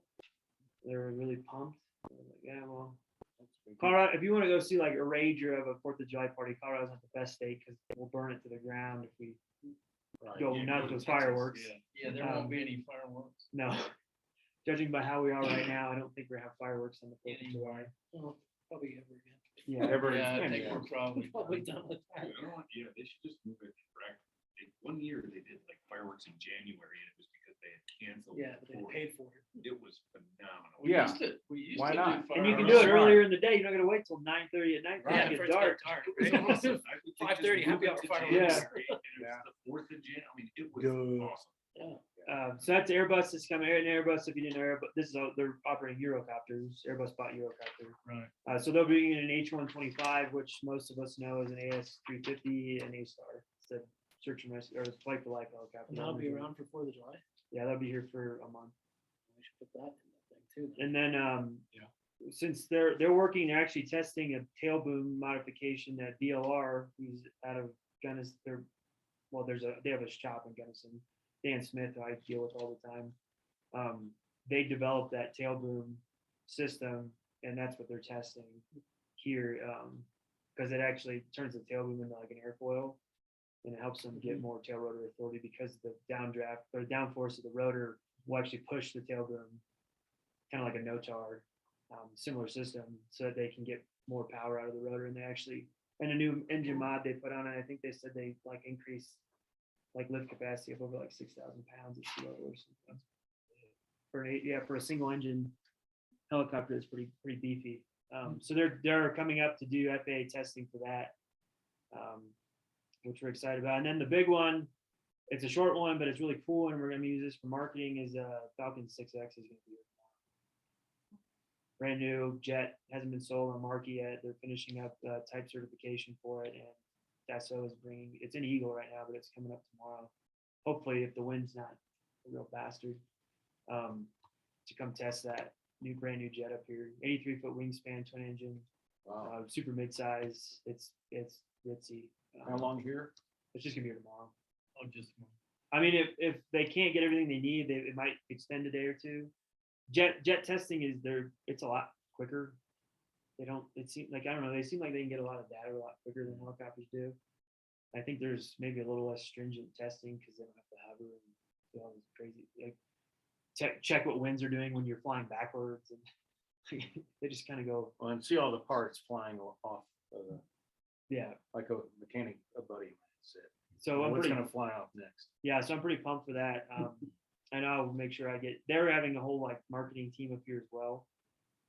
They're really pumped. I was like, yeah, well, Colorado, if you want to go see like a rager of a 4th of July party, Colorado's not the best state because we'll burn it to the ground if we go nuts with fireworks. Yeah, there won't be any fireworks. No. Judging by how we are right now, I don't think we're gonna have fireworks on the 4th of July. Oh, probably ever again. Yeah. Yeah, I think we're probably. Probably done with that. Yeah, they should just move it correct. One year they did like fireworks in January, and it was because they had canceled. Yeah, but they before. paid for it. It was phenomenal. We Yeah. used Why to not? do And you can do it fireworks. earlier in the day. You're not gonna wait till 9:30 at night. Right. It's dark. It was awesome. I would think just 5:30 move happy it hour to fireworks. January, Yeah. and it was the 4th of Jan. I mean, it was Good. awesome. Yeah. So that's Airbus is coming. And Airbus, if you didn't know, Airbus, they're operating Eurocopters. Airbus bought Eurocopter. Right. So they'll bring in an H125, which most of us know is an AS350 and A-Star. It's a search and rescue or it's flight for life helicopter. And that'll be around for 4th of July. Yeah, they'll be here for a month. We should put that in that thing too. And then since they're working, they're actually testing a tail boom modification that BLR, who's out of Gunnison. They have a shop in Gunnison. Dan Smith, who I deal with all the time. They developed that tail boom system, and that's what they're testing here. Because it actually turns the tail boom into like an airfoil, and it helps them get more tail rotor authority because the downdraft or downforce of the rotor will actually push the tail boom, kind of like a no-tar, similar system, so that they can get more power out of the rotor. And they actually, and a new engine mod they put on it, I think they said they like increased like lift capacity of over like 6,000 pounds at sea level or something. For a single engine helicopter, it's pretty beefy. So they're coming up to do FAA testing for that, which we're excited about. And then the big one, it's a short one, but it's really cool, and we're going to use this for marketing. Is Falcon 6X is going to be brand new jet, hasn't been sold on market yet. They're finishing up type certification for it, and Dassault is bringing. It's in Eagle right now, but it's coming up tomorrow. Hopefully, if the wind's not a real bastard, to come test that brand new jet up here. 83-foot wingspan, twin engine, super midsize. It's ritzy. How long here? It's just gonna be here tomorrow. Oh, just. I mean, if they can't get everything they need, it might extend a day or two. Jet testing it's a lot quicker. It seems like, I don't know, they seem like they can get a lot of data a lot quicker than helicopters do. I think there's maybe a little less stringent testing because they don't have to hover and do all this crazy, like, check what winds are doing when you're flying backwards, and they just kind of go. Well, and see all the parts flying off, Yeah. like a mechanic, a buddy said. So I'm What's pretty, gonna fly off next? yeah, so I'm pretty pumped for that. And I'll make sure they're having a whole like marketing team up here as well.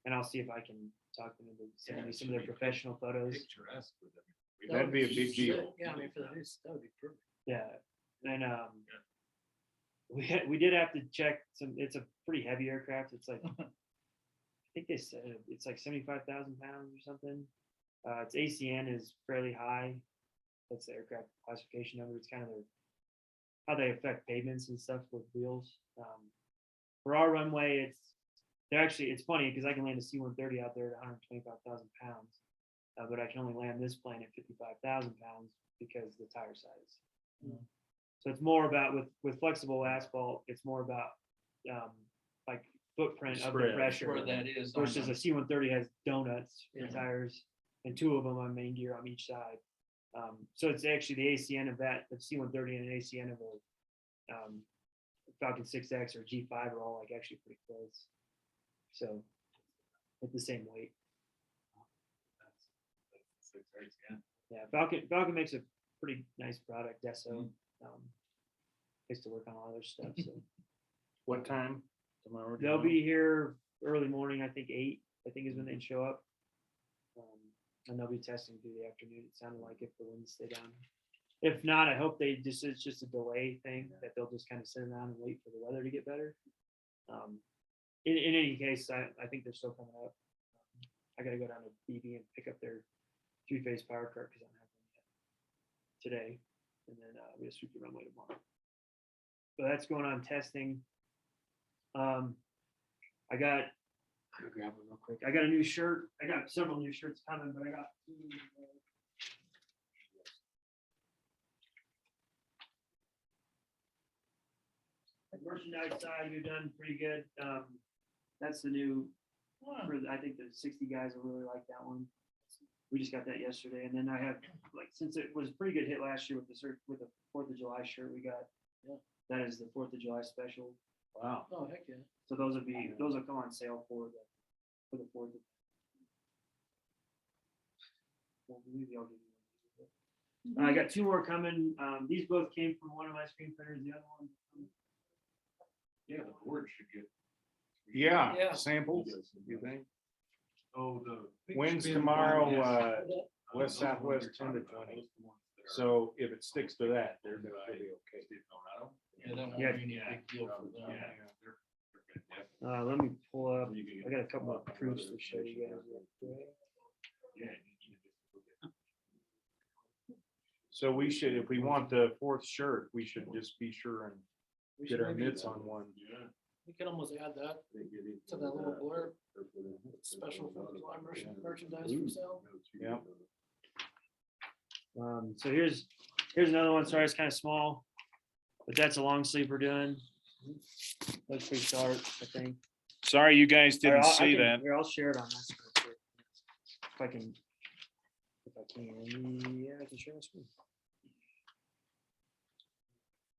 And I'll see if I can talk them into sending me some of their professional photos. Picturesque with everything. That That'd would be a big deal. sick. Yeah, I mean, for the news, that would be perfect. Yeah. And we did have to check it's a pretty heavy aircraft. It's like, I think they said it's like 75,000 pounds or something. Its ACN is fairly high. That's the aircraft classification number. It's kind of how they affect pavements and stuff with wheels. For our runway, it's funny because I can land a C-130 out there at 125,000 pounds, but I can only land this plane at 55,000 pounds because the tire size. So it's more about with flexible asphalt, it's more about like footprint of the Spread. pressure Where that is. on versus the- a C-130 has donuts for Yeah. tires and 2 of them on main gear on each side. So it's actually the ACN of that, the C-130 and an ACN of a Falcon 6X or G5 are all like actually pretty close. So at the same weight. Yeah, Falcon makes a pretty nice product. Dassault used to work on all their stuff. So What time tomorrow? do you they'll know? be here early morning. I think 8. I think is when they show up. And they'll be testing through the afternoon. It sounded like if the winds stay down. If not, I hope it's just a delay thing that they'll just kind of sit around and wait for the weather to get better. In any case, I think they're still coming up. I got to go down to BB and pick up their 3-phase power cart because I don't have one yet today. And then we just sweep the runway tomorrow. So that's going on testing. I got grab it real quick. I got a new shirt. I got several new shirts coming, but I got merchandise side. We've done pretty good. That's the new. I think the 60 guys will really like that one. We just got that yesterday, and then I have since it was a pretty good hit last year with the 4th of July shirt we got. That is the 4th of July special. Wow. Oh, heck yeah. So those will come on sale for the 4th. Well, maybe I'll give you one. I got 2 more coming. These both came from one of my screen printers. The other one. Yeah, the board should get. Yeah, Yeah. samples, you think? Oh, the. Winds tomorrow, west southwest 10 to 20. So if it sticks to that, they're gonna be okay. Yeah, that won't Yeah. be any big deal for them. Let me pull up. I got a couple of proofs to show you guys. real quick. So we should, if we want the 4th shirt, we should just be sure and We get should our maybe- mitts on one. We could almost add that to that little blurb, special for July merchandise for sale. Yeah. So here's another one. Sorry, it's kind of small, but that's a long sleeve we're doing. Looks pretty sharp, I think. Sorry, you guys Here, didn't I see can- that. Here, I'll share it on my screen. Too. If I can. If I can, yeah, I can share my screen.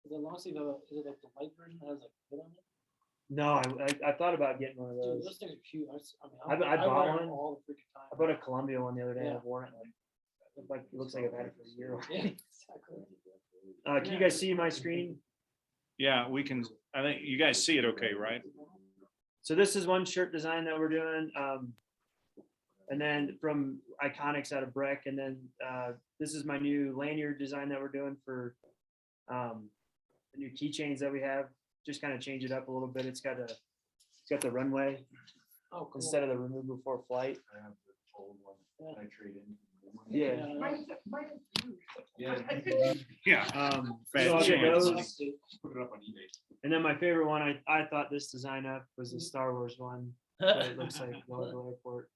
Is it long sleeve, is it like the light version that has like hood on it? No, I thought about getting one of Dude, those. those things are cute. I bought wear one. 'em all the freaking time. I bought a Columbia one the other day. Yeah. I've worn it like it looks like I've had it for a year. Yeah, exactly. Can you guys see my screen? Yeah, we can, I think you guys see it okay, right? So this is one shirt design that we're doing. And then from Iconics out of Breck, and then this is my new lanyard design that we're doing for the new keychains that we have. Just kind of change it up a little bit. It's got the runway Oh, cool. instead of the remove before flight. I have the old one I trade in. Yeah. Yeah. So I'll get chance. those. Put it up on eBay. And then my favorite one, I thought this design up was the Star Wars one. But it looks like Logo Airport.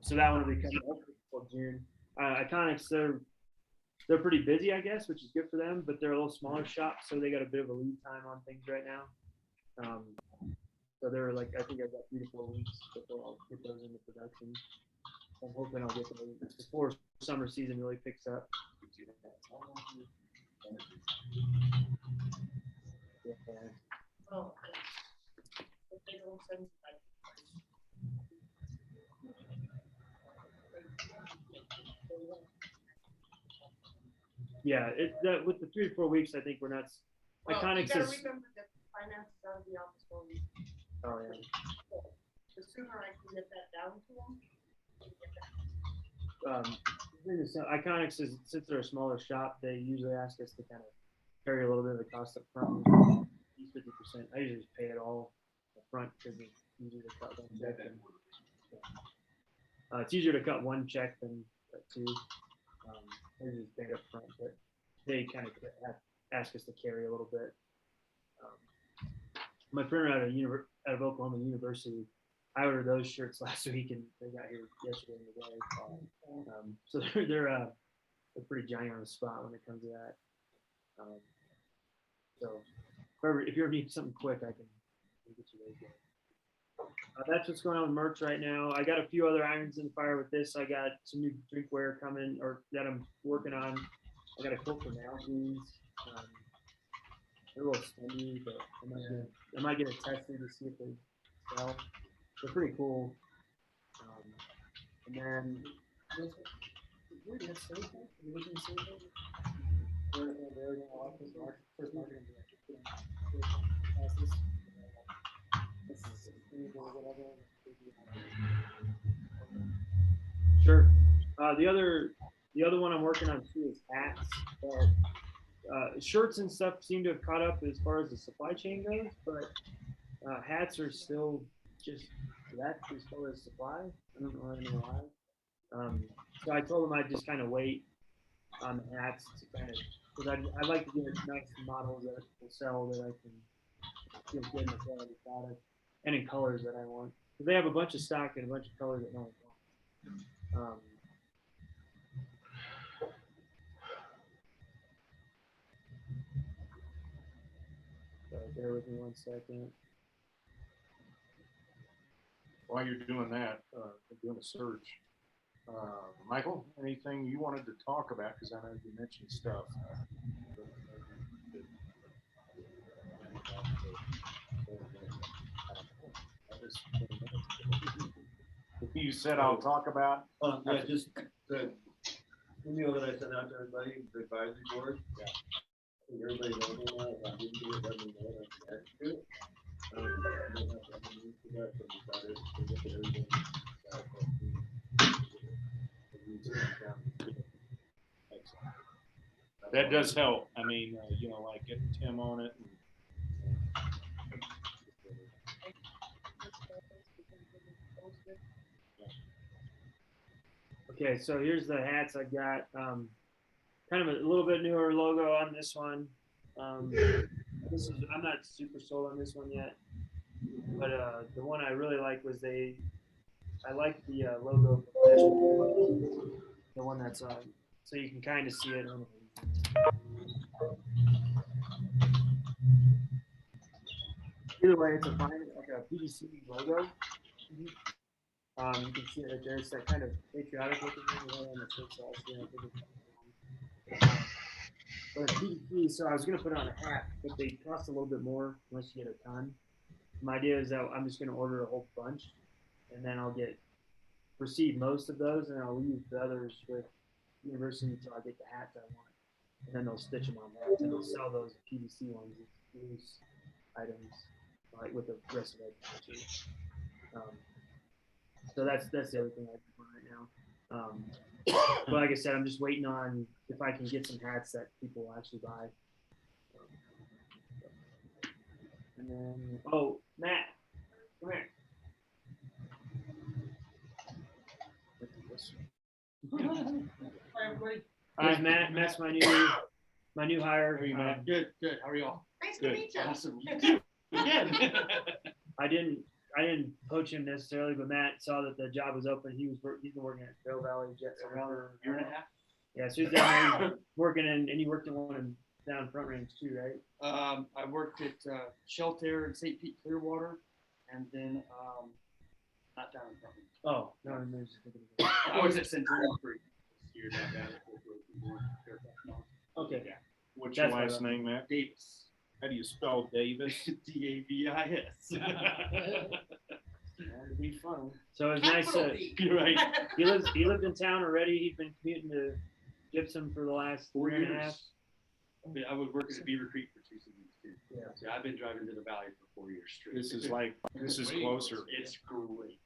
So that one will be coming up for June. Iconics, they're pretty busy, I guess, which is good for them, but they're a little smaller shop, so they got a bit of a lead time on things right now. So they're like, I think I've got 3 to 4 weeks before I'll get those into production. I'm hoping I'll get those before summer season really picks up. Yeah. Oh, if they don't send like- Yeah, with the 3 to 4 weeks, I think we're not. Well, you Iconics gotta is. remember that finance is out of the office for me. Oh yeah. The sooner I can get that down to them. Iconics is, since they're a smaller shop, they usually ask us to kind of carry a little bit of the cost up front. 50%. I usually just pay it all up front because it's easier to cut one check. It's easier to cut one check than cut 2. I usually just pay it up front, but they kind of ask us to carry a little bit. My printer out of Oklahoma University, I ordered those shirts last week and they got here yesterday in the day. So they're pretty giant on the spot when it comes to that. So if you ever need something quick, I can get you those guys. That's what's going on with merch right now. I got a few other irons in the fire with this. I got some new drinkware coming, or that I'm working on. I got a quote from Aldi's. They're a little spendy, but I might get it tested to see if they sell. They're pretty cool. And then sure. The other one I'm working on too is hats. Shirts and stuff seem to have caught up as far as the supply chain goes, but hats are still just that as far as supply. I don't know why. So I told them I'd just kind of wait on the hats to kind of, because I'd like to get nice models that will sell that I can feel good in the quality product and in colors that I want. Because they have a bunch of stock and a bunch of colors that no one wants. So bear with me 1 second. While you're doing that, doing a search, Michael, anything you wanted to talk about? Because I know you mentioned stuff. You said I'll talk about. Yeah, just the email that I sent out to everybody, the advisory board. Yeah. Everybody knows that, if I didn't do it, let me know, I can add to it. You don't have to have a meeting for that, but we got it, we look at everything. That does help. I mean, like getting Tim on it. Okay, so here's the hats I got. Kind of a little bit newer logo on this one. I'm not super sold on this one yet, but the one I really like was I like the logo, the one that's on, so you can kind of see it. Either way, it's a fine, like a PVC logo. You can see it right there. It's that kind of patriotic looking thing, you know, on the church side, you know, I think it's- But it's PVC, so I was gonna put it on a hat, but they cost a little bit more unless you get a ton. My idea is that I'm just gonna order a whole bunch, and then I'll receive most of those, and I'll leave the others with university until I get the hats I want. And then they'll stitch them on hats, and they'll sell those PVC ones as loose items, like with the rest of it. So that's the other thing I'm doing right now. But like I said, I'm just waiting on if I can get some hats that people will actually buy. And then, oh, Matt, come here. Hi, everybody. All right, Matt. Matt's my new hire. How are you, Matt? Good, good. How are y'all? Nice to Good. meet you. Awesome. You too. Again. I didn't poach him necessarily, but Matt saw that the job was open. He's been working at Trail Valley Jet Center Around for a year and a half. Yeah, so he's down there working and he worked in one down Front Range too, right? I worked at Shelter in St. Pete Clearwater, and then not down in Front Range. Oh, no, I'm just thinking of I was at Centennial for years down there. Okay. Yeah. What's your That's what last I- name, Matt? Davis. How do you spell Davis? Davis. That'd be fun. So it was nice Capital to, D. You're right. he lived in town already. He'd been commuting to Gypsum for the last 4 year and a half. years. I was working at Beaver Creek for 2 seasons too. Yeah. So I've been driving to the valley for 4 years straight. This is closer. It's great.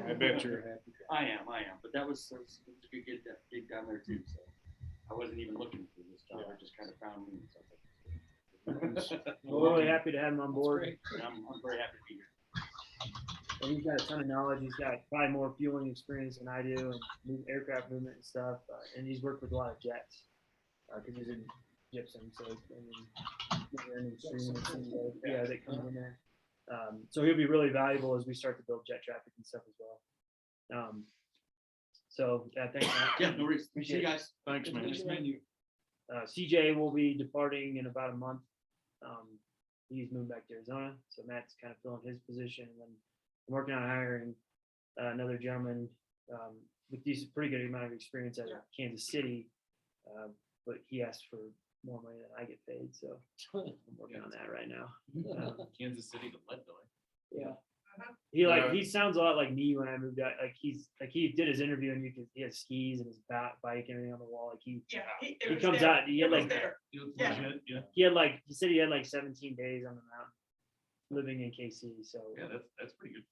I bet you're happy. I am, but that was a good gig down there too, so. I wasn't even looking for this job, it just kind of found me. So I was like, We're really happy to have him on board. and I'm very happy to be here. And he's got a ton of knowledge. He's got probably more fueling experience than I do, and aircraft movement and stuff. And he's worked with a lot of jets because he's in Gypsum. So I mean, yeah, that comes in there. So he'll be really valuable as we start to build jet traffic and stuff as well. So yeah, thanks. Matt. Yeah, no worries. Appreciate you guys. Thanks, man. Nice meeting you. CJ will be departing in about a month. He's moving back to Arizona, so Matt's kind of filling his position. And then I'm working on hiring another gentleman with pretty good amount of experience out of Kansas City, but he asked for more money than I get paid, so I'm working on that right now. Kansas City to Leadville. Yeah. He sounds a lot like me when I moved out. He did his interview and he has skis and his bike and everything on the wall. Like he comes out. He had like Yeah. he said he had like 17 days on the mountain living in KC. So Yeah, that's pretty good.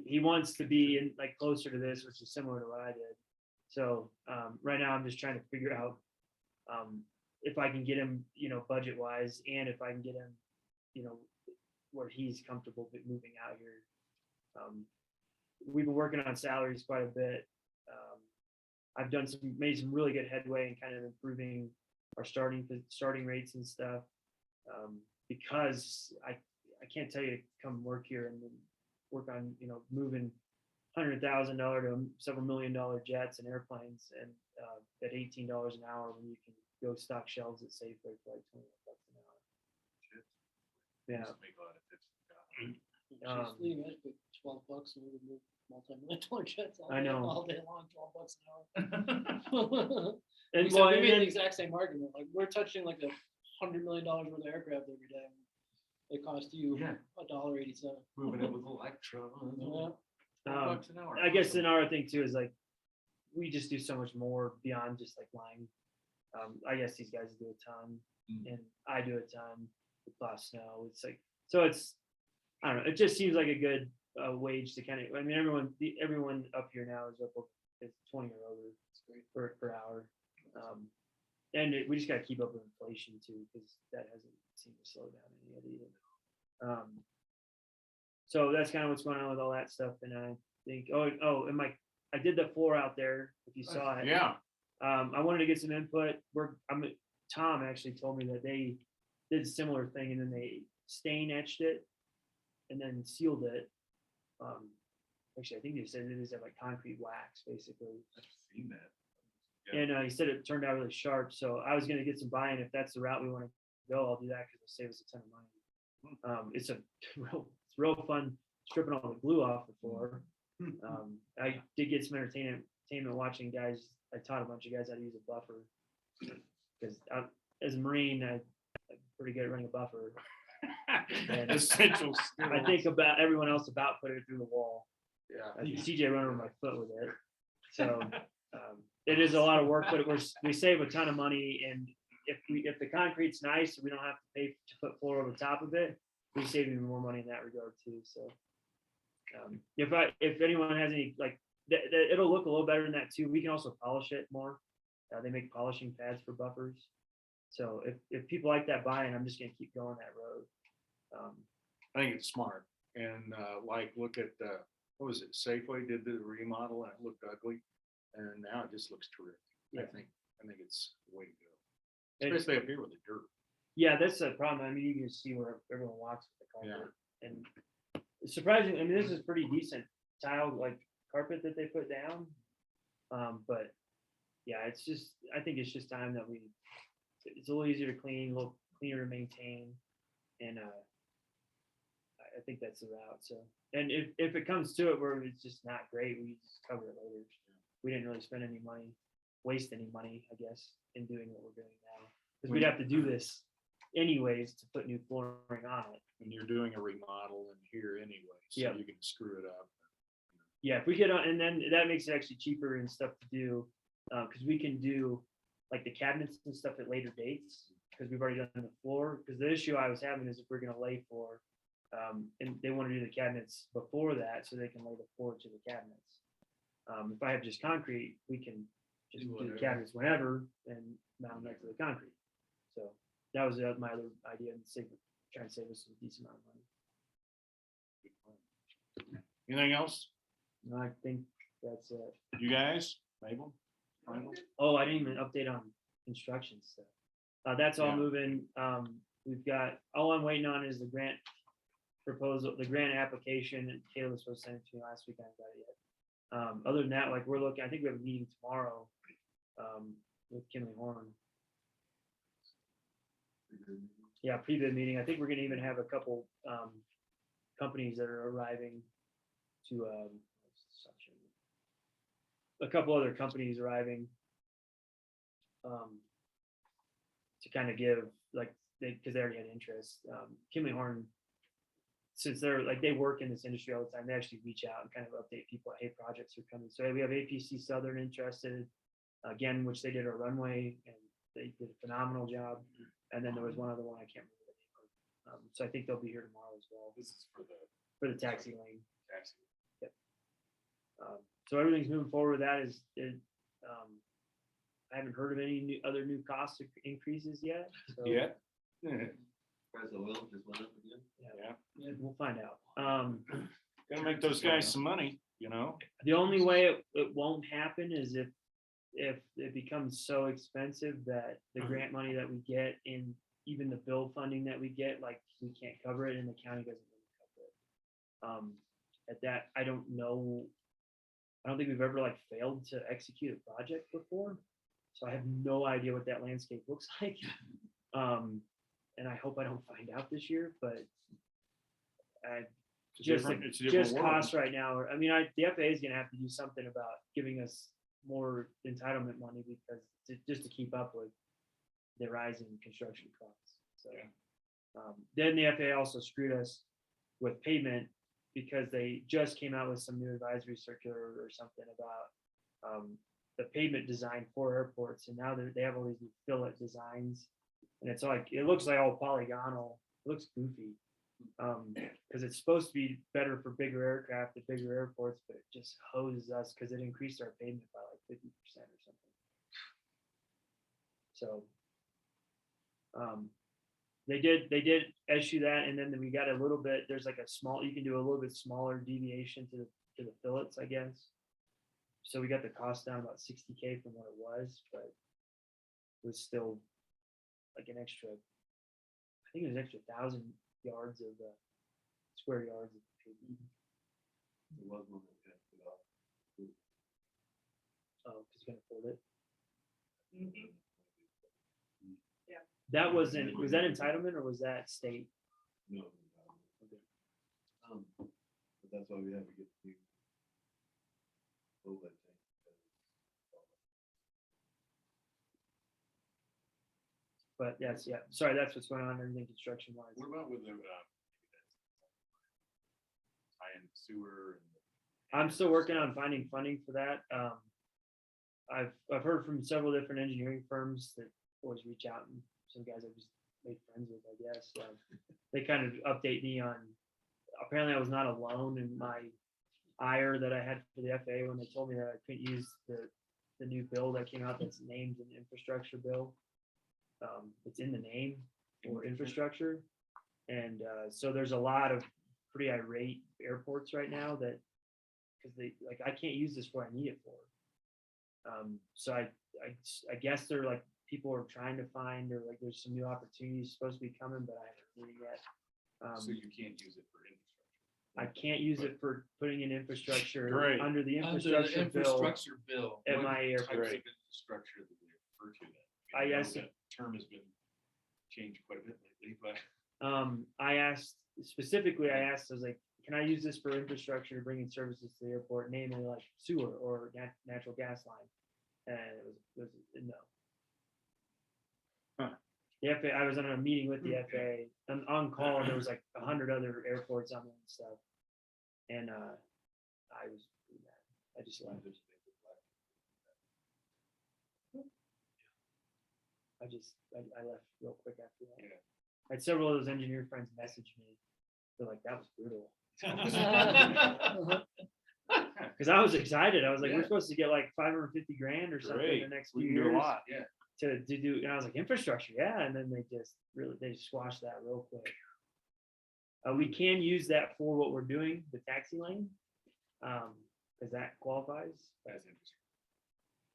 he wants to be in like closer to this, which is similar to what I did. So right now I'm just trying to figure out if I can get him, budget wise, and if I can get him, where he's comfortable moving out here. We've been working on salaries quite a bit. I've made some really good headway in kind of improving our starting rates and stuff. Because I can't tell you to come work here and then work on, moving $100,000 to several $1 million jets and airplanes and at $18 an hour when you can go stock shelves at Safeway for like $21 an hour. Yeah. Make a lot of tips. Seriously, imagine put $12 and we would move multi-million-dollar jets I know. all day long, $12 an hour. And So well, we and made the then- exact same argument, like, we're touching like $100 million worth of aircraft every day. It costs you Yeah. $1.87. Moving it with Electron. Yeah. $12 an hour. I guess another thing too is like, we just do so much more beyond just like line. I guess these guys do a ton and I do a ton with plow snow. It's like, so I don't know, it just seems like a good wage to kind of, I mean, everyone up here now is 20 or over per hour. And we just got to keep up with inflation too, because that hasn't seemed to slow down any of it either. So that's kind of what's going on with all that stuff. And I think, and I did the floor out there, if you saw it. Yeah. I wanted to get some input. Tom actually told me that they did a similar thing and then they stain etched it and then sealed it. Actually, I think they said it is like concrete wax, basically. I've seen that. Yeah. And he said it turned out really sharp. So I was going to get some buy-in. If that's the route we want to go, I'll do that because it'll save us a ton of money. It's it's real fun stripping all the glue off the floor. I did get some entertainment watching guys. I taught a bunch of guys how to use a buffer because as a Marine, I'm pretty good at running a buffer. And Essential I skills. think about everyone else about put it through the wall. Yeah. I think CJ run over my foot with it. So it is a lot of work, but we save a ton of money. And if the concrete's nice, we don't have to pay to put floor over top of it. We save even more money in that regard too. So if anyone has any like it'll look a little better than that too. We can also polish it more. They make polishing pads for buffers. So if people like that buying, I'm just gonna keep going that road. I think it's smart. And like, look at, what was it, Safeway did the remodel and it looked ugly. And now it just looks terrific. Yeah. I think it's the way to go. And- Especially up here with the dirt. Yeah, that's the problem. I mean, you can see where everyone walks with the Yeah. carpet. And it's surprising. I mean, this is pretty decent tile like carpet that they put down. But yeah, I think it's just time that it's a little easier to clean, a little cleaner to maintain. And I think that's the route. So, and if it comes to it where it's just not great, we just cover it later. We didn't really spend any money, waste any money, I guess, in doing what we're doing now. Because we'd have to do this anyways to put new flooring on it. And you're doing a remodel in here anyway, so Yeah. you can screw it up. Yeah, if we get on, and then that makes it actually cheaper and stuff to do, because we can do like the cabinets and stuff at later dates, because we've already done the floor. Because the issue I was having is if we're gonna lay floor, and they want to do the cabinets before that, so they can lay the floor to the cabinets. If I have just concrete, we can just Do do the whatever. cabinets whenever and mount them right to the concrete. So that was my other idea, and try and save us some decent amount of money. Anything else? No, I think that's it. You guys, Mabel? Final? Oh, I didn't even update on construction stuff. That's all Yeah. moving. We've got, all I'm waiting on is the grant proposal, the grant application, and Kayla was supposed to send it to me last week. I haven't got it yet. Other than that, like we're looking, I think we have a meeting tomorrow with Kimley Horn. Yeah, pre-bid meeting. I think we're gonna even have a couple companies that are arriving to a couple other companies arriving to kind of give like because they already had interest. Kimley Horn, since they're like they work in this industry all the time, they actually reach out and kind of update people. Hey, projects are coming. So we have APC Southern interested again, which they did our runway and they did a phenomenal job. And then there was one other one I can't remember the name of. So I think they'll be here tomorrow as well. This is for For the taxi lane. taxi. So everything's moving forward. That is, I haven't heard of any other new cost increases yet. So, Yeah. Price of oil just went up again. Yeah. We'll find out. Gotta make those guys some money, you know? The only way it won't happen is if it becomes so expensive that the grant money that we get and even the bill funding that we get, like we can't cover it and the county doesn't really cover it. At that, I don't know. I don't think we've ever like failed to execute a project before. So I have no idea what that landscape looks like. And I hope I don't find out this year, but It's a different world. costs right now. I mean, the FAA is gonna have to do something about giving us more entitlement money because just to keep up with the rising construction costs. So then the FAA also screwed us with pavement because they just came out with some new advisory circular or something about the pavement design for airports, and now they have all these new fillet designs, and it's like it looks like all polygonal. It looks goofy because it's supposed to be better for bigger aircraft at bigger airports, but it just hoses us because it increased our pavement by like 50% or something. So they did issue that, and then we got a little bit. There's like a small. You can do a little bit smaller deviation to the fillets, I guess. So we got the cost down about $60K from what it was, but it was still like an extra. I think it was an extra 1,000 yards of square yards of pavement. It was one that got put off. Oh, because you can afford it. Mhm. That was that entitlement or was that state? No. But that's why we have to get the overlay tank. But yes, yeah, sorry, that's what's going on in construction wise. What about with the, tie-in sewer and? I'm still working on finding funding for that. I've heard from several different engineering firms that always reach out, and some guys I've just made friends with, I guess. They kind of update me on, apparently I was not alone in my ire that I had for the FAA when they told me that I couldn't use the new bill that came out that's named an infrastructure bill. It's in the name or infrastructure. And so there's a lot of pretty irate airports right now that, because they, like, I can't use this where I need it for. So I guess they're like, people are trying to find, or like there's some new opportunities supposed to be coming, but I haven't seen it yet. So you can't use it for infrastructure? I can't use it for putting in infrastructure Great. under the Under the infrastructure bill infrastructure bill. at What my types airport. of infrastructure that we refer to that? I know asked- that term has been changed quite a bit lately, but. I asked specifically, I was like, can I use this for infrastructure to bring in services to the airport, namely like sewer or natural gas line? And it was no. Huh. The FAA, I was on a meeting with the FAA, on call, and there was like 100 other airports on there and stuff. And I was, I just left. I left real quick after that. Yeah. I had several of those engineer friends message me. They're like, that was brutal. Because I was excited. I was like, we're supposed to get like 550 grand or something in Great. the next few We can do a years lot. to do. And I was like, infrastructure, yeah. And then they squashed that real quick. We can use that for what we're doing, the taxi lane, because that qualifies. As infrastructure.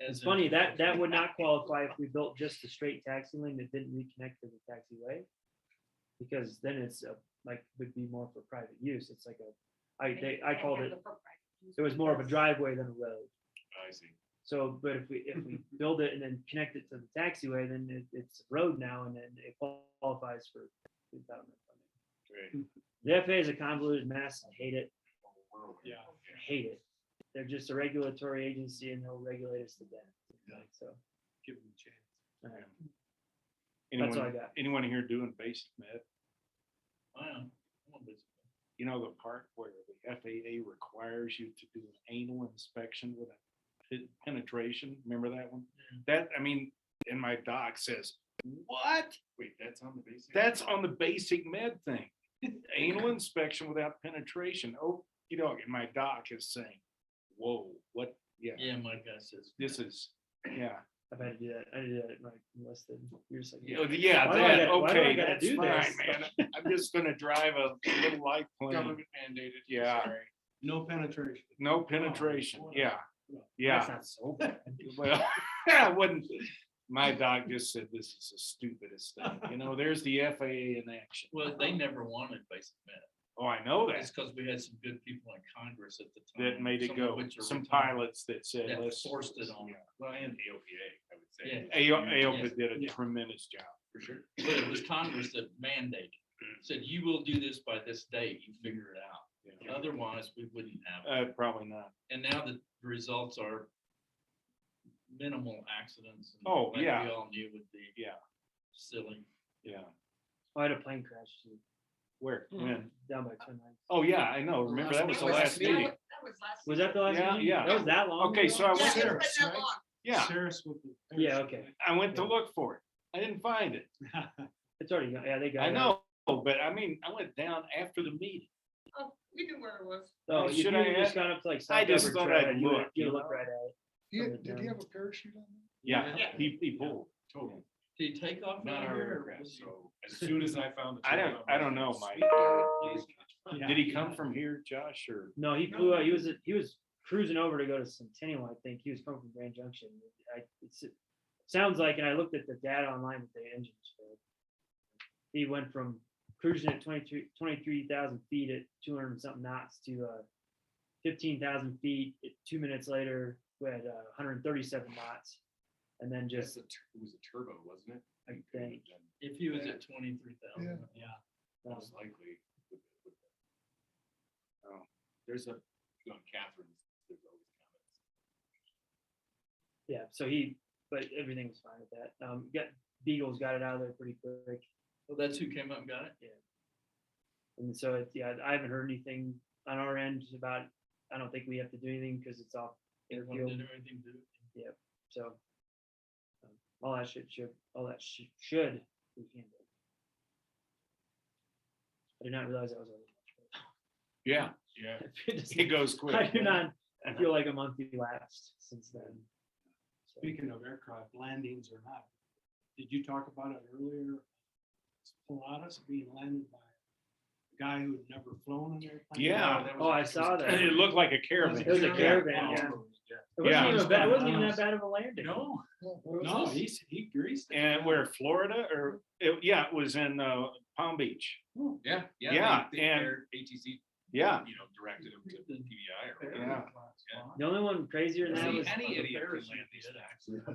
It's funny that would not qualify if we built just a straight taxi lane that didn't reconnect to the taxiway, because then it's like would be more for private use. It's like I called it. It was more of a driveway than a road. I see. So, but if we build it and then connect it to the taxiway, then it's a road now, and then it qualifies for development funding. Great. The FAA is a convoluted mess. I hate it. Yeah. I hate it. They're just a regulatory agency, and they'll regulate us to death. So, Give them a chance. all right. That's all I Anyone, got. anyone here doing basic med? I am. You know, the part where the FAA requires you to do an anal inspection with a penetration, remember that one? That, I mean, and my doc says, what? Wait, that's on the basic? That's on the basic med thing. Anal inspection without penetration. Oh, you know, and my doc is saying, whoa, what? Yeah, Yeah, my guy says. this is, yeah. I've had to do that. I did that like enlisted. You're just like, Yeah, Why do I that, gotta- why do I okay, gotta that's do fine, this? man. I'm just gonna drive a little light plane. Government mandated. Yeah. Sorry. No penetration. No penetration, yeah, that's yeah. not so bad. Well, I wouldn't, my doc just said this is the stupidest thing, you know, there's the FAA in action. Well, they never wanted basic med. Oh, I know It's that, because we had some good people in Congress at the time. that made it some of go, which are some retired, pilots that said, that let's. forced it on. Well, and AOPA, I would say. Yeah. AOPA did a Yeah. tremendous job. For sure. But it was Congress that mandated, said you will do this by this date, you figure it out. Yeah. Otherwise, we wouldn't have it. Probably not. And now the results are minimal accidents. and Oh, like yeah. We all knew would be Yeah, silly. yeah. I had a plane crash too, Where, when? down by Twin Lakes. Oh, yeah, I know, remember, that was the last meeting. That was last. Was that the last Yeah, meeting? yeah. That was that long? Okay, ago? so I Yeah, went it's there, been that long. yeah, Yeah, okay. I went to look for it, I didn't find it. It's already gone. Yeah, they got I it. know, but I mean, I went down after the meeting. Oh, we knew where it was. Oh, Should if you I would've just ask? gone up to like I South just Everett thought Drive, I'd you would look, you you look know? right at it. Did he have a parachute on? Yeah, Yeah. he pulled. Totally. Did he take off? Not out of our here, or aircraft, was he- so as soon as I found the. I don't know, Mike. Did he come from here, Josh, or? No, he flew out. He was cruising over to go to Centennial, I think. He was coming from Grand Junction. It sounds like, and I looked at the data online with the engines. He went from cruising at 23,000 feet at 200 and something knots to 15,000 feet. 2 minutes later, we had 137 knots, and then Just, just it was a turbo, wasn't it? I think. If he was at 23,000. Yeah. Most likely. There's a, On Catherine's, there's always comments. Yeah, but everything was fine with that. Beagles got it out of there pretty quick. Well, that's who came up and got it? And so, I haven't heard anything on our end about, I don't think we have to do anything because it's off Everyone airfield. did everything to it. So all that should be handled. I did not realize that was over. yeah, it goes quick. I do not feel like a month elapsed since then. So, Speaking of aircraft landings or not, did you talk about it earlier? Pilatus being landed by a guy who had never flown an airplane? Yeah. Oh, I saw that. It looked like a caravan. It was a caravan, yeah. It wasn't Yeah. even that bad of a landing. No, no, he greased it. And where, Florida, or, it was in Palm Beach. Yeah, Yeah, they- and- their ATC, Yeah. directed them to PBI or whatever. Yeah. The only one crazier than that See, was any idiot can land these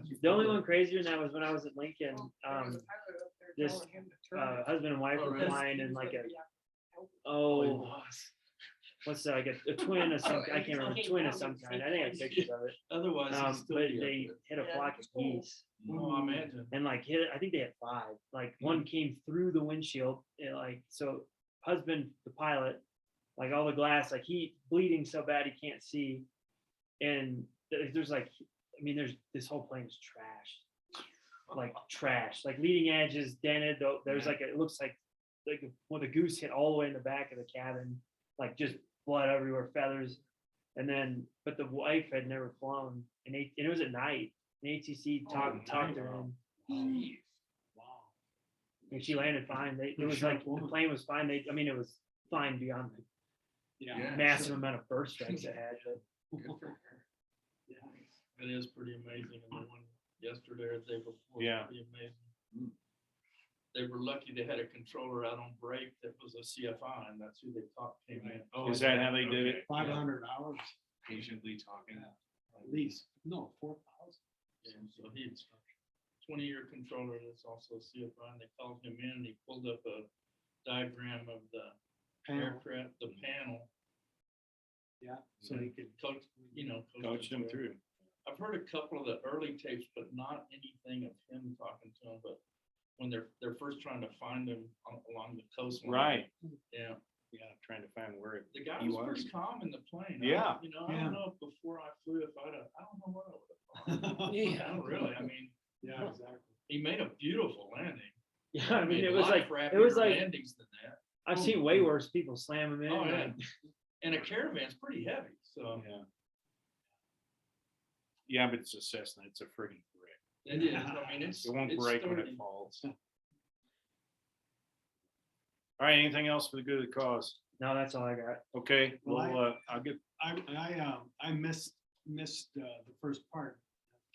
things. the only one crazier than that was when I was at Lincoln. This, Telling him to turn it. Husband and wife Oh, were really? flying in like Yeah. what's that, like a twin or something, I can't remember, twin of some kind, I think I have pictures of it. Otherwise, he'd still But be up they there. hit a flock of geese Oh, I imagine. and like I think they had 5, like one came through the windshield, and like, so husband, the pilot, like all the glass, like he bleeding so bad he can't see. And there's like, I mean, this whole plane is trashed. Like trash, like leading edge is dented. There's like, it looks like when the goose hit all the way in the back of the cabin, like just blood everywhere, feathers. And then, but the wife had never flown, and it was at night. And ATC talked her in, Wow. and she landed fine. It was like the plane was fine. I mean, it was fine beyond the Yeah. massive amount of bird strikes it had. But Good for her. It is pretty amazing. And the one yesterday or the day before. was Yeah. Pretty amazing. They were lucky they had a controller out on break that was a CFI, and that's who they thought came in. Oh, Is that how they did it? 500 hours Patiently talking. at least. No, 4,000. And so he's 20-year controller that's also a CFI, and they called him in and he pulled up a diagram of the aircraft, the panel. Yeah. So he could coach, Coached them through. I've heard a couple of the early tapes, but not anything of him talking to them, but when they're first trying to find him along the coastline. Right. Yeah, Yeah, trying to find where the guy He was was. pretty calm in the plane. Yeah. I Yeah. don't know if before I flew, if I don't know what I would have thought. Yeah. Not really, I mean, Yeah, exactly. he made a beautiful landing. yeah, I mean, Made it was like life-rappier landings than that. I've seen way worse people slam them in. Oh, yeah. like, And a caravan's pretty heavy, so Yeah. Yeah, but it's a Cessna, it's a friggin' brick. it is, I mean, it's. It won't it's break when sturdy. it falls. All right, anything else for the good of the cause? No, that's all I got. Okay, Well, well, I'll get, I missed the first part.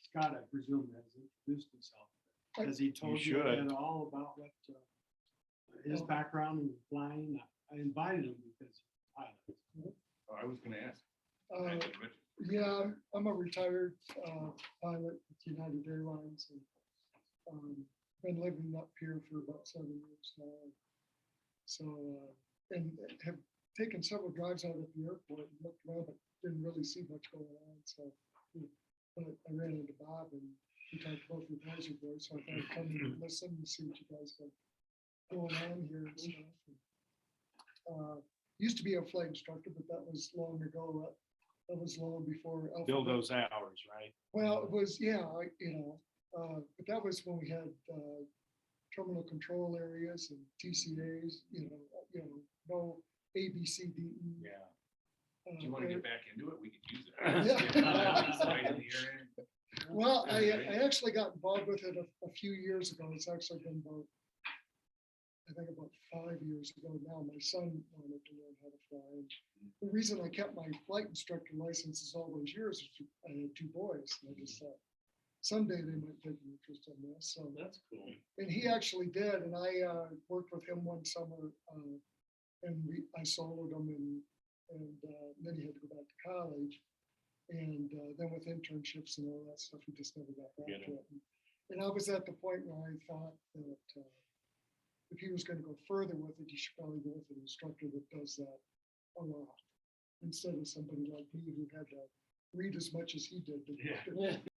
Scott, I presume, has introduced himself. Has he told you should. at all about what his background in flying? I invited him because he's a pilot. Oh, I was gonna ask. Uh, Yeah, I'm a retired pilot with United Airlines and been living up here for about 7 years now. So, and have taken several drives out at the airport and looked around, but didn't really see much going on. So, but I ran into Bob and we talked about the advisory board. So I thought I'd come and listen and see what you guys got going on here and stuff. Used to be a flight instructor, but that was long ago. That was long before. bill Alphabet. those hours, right? Well, it was, yeah, but that was when we had terminal control areas and TCAs, no A, B, C, D, E. Yeah. Do you wanna get back into it? We could use it. Yeah. Right in the area. Well, I actually got involved with it a few years ago. It's actually been I think about 5 years ago now. My son wanted to learn how to fly. And the reason I kept my flight instructor licenses all those years is I had 2 boys. And I just thought someday they might take an interest in this. So That's cool. and he actually did, and I worked with him one summer, and I soloed him, and then he had to go back to college, and then with internships and all that stuff, he just never got back Get to it. And I was at the point where I thought that if he was going to go further with it, he should probably go with an instructor that does that a lot. instead of somebody like me who had to read as much as he did. to- Yeah.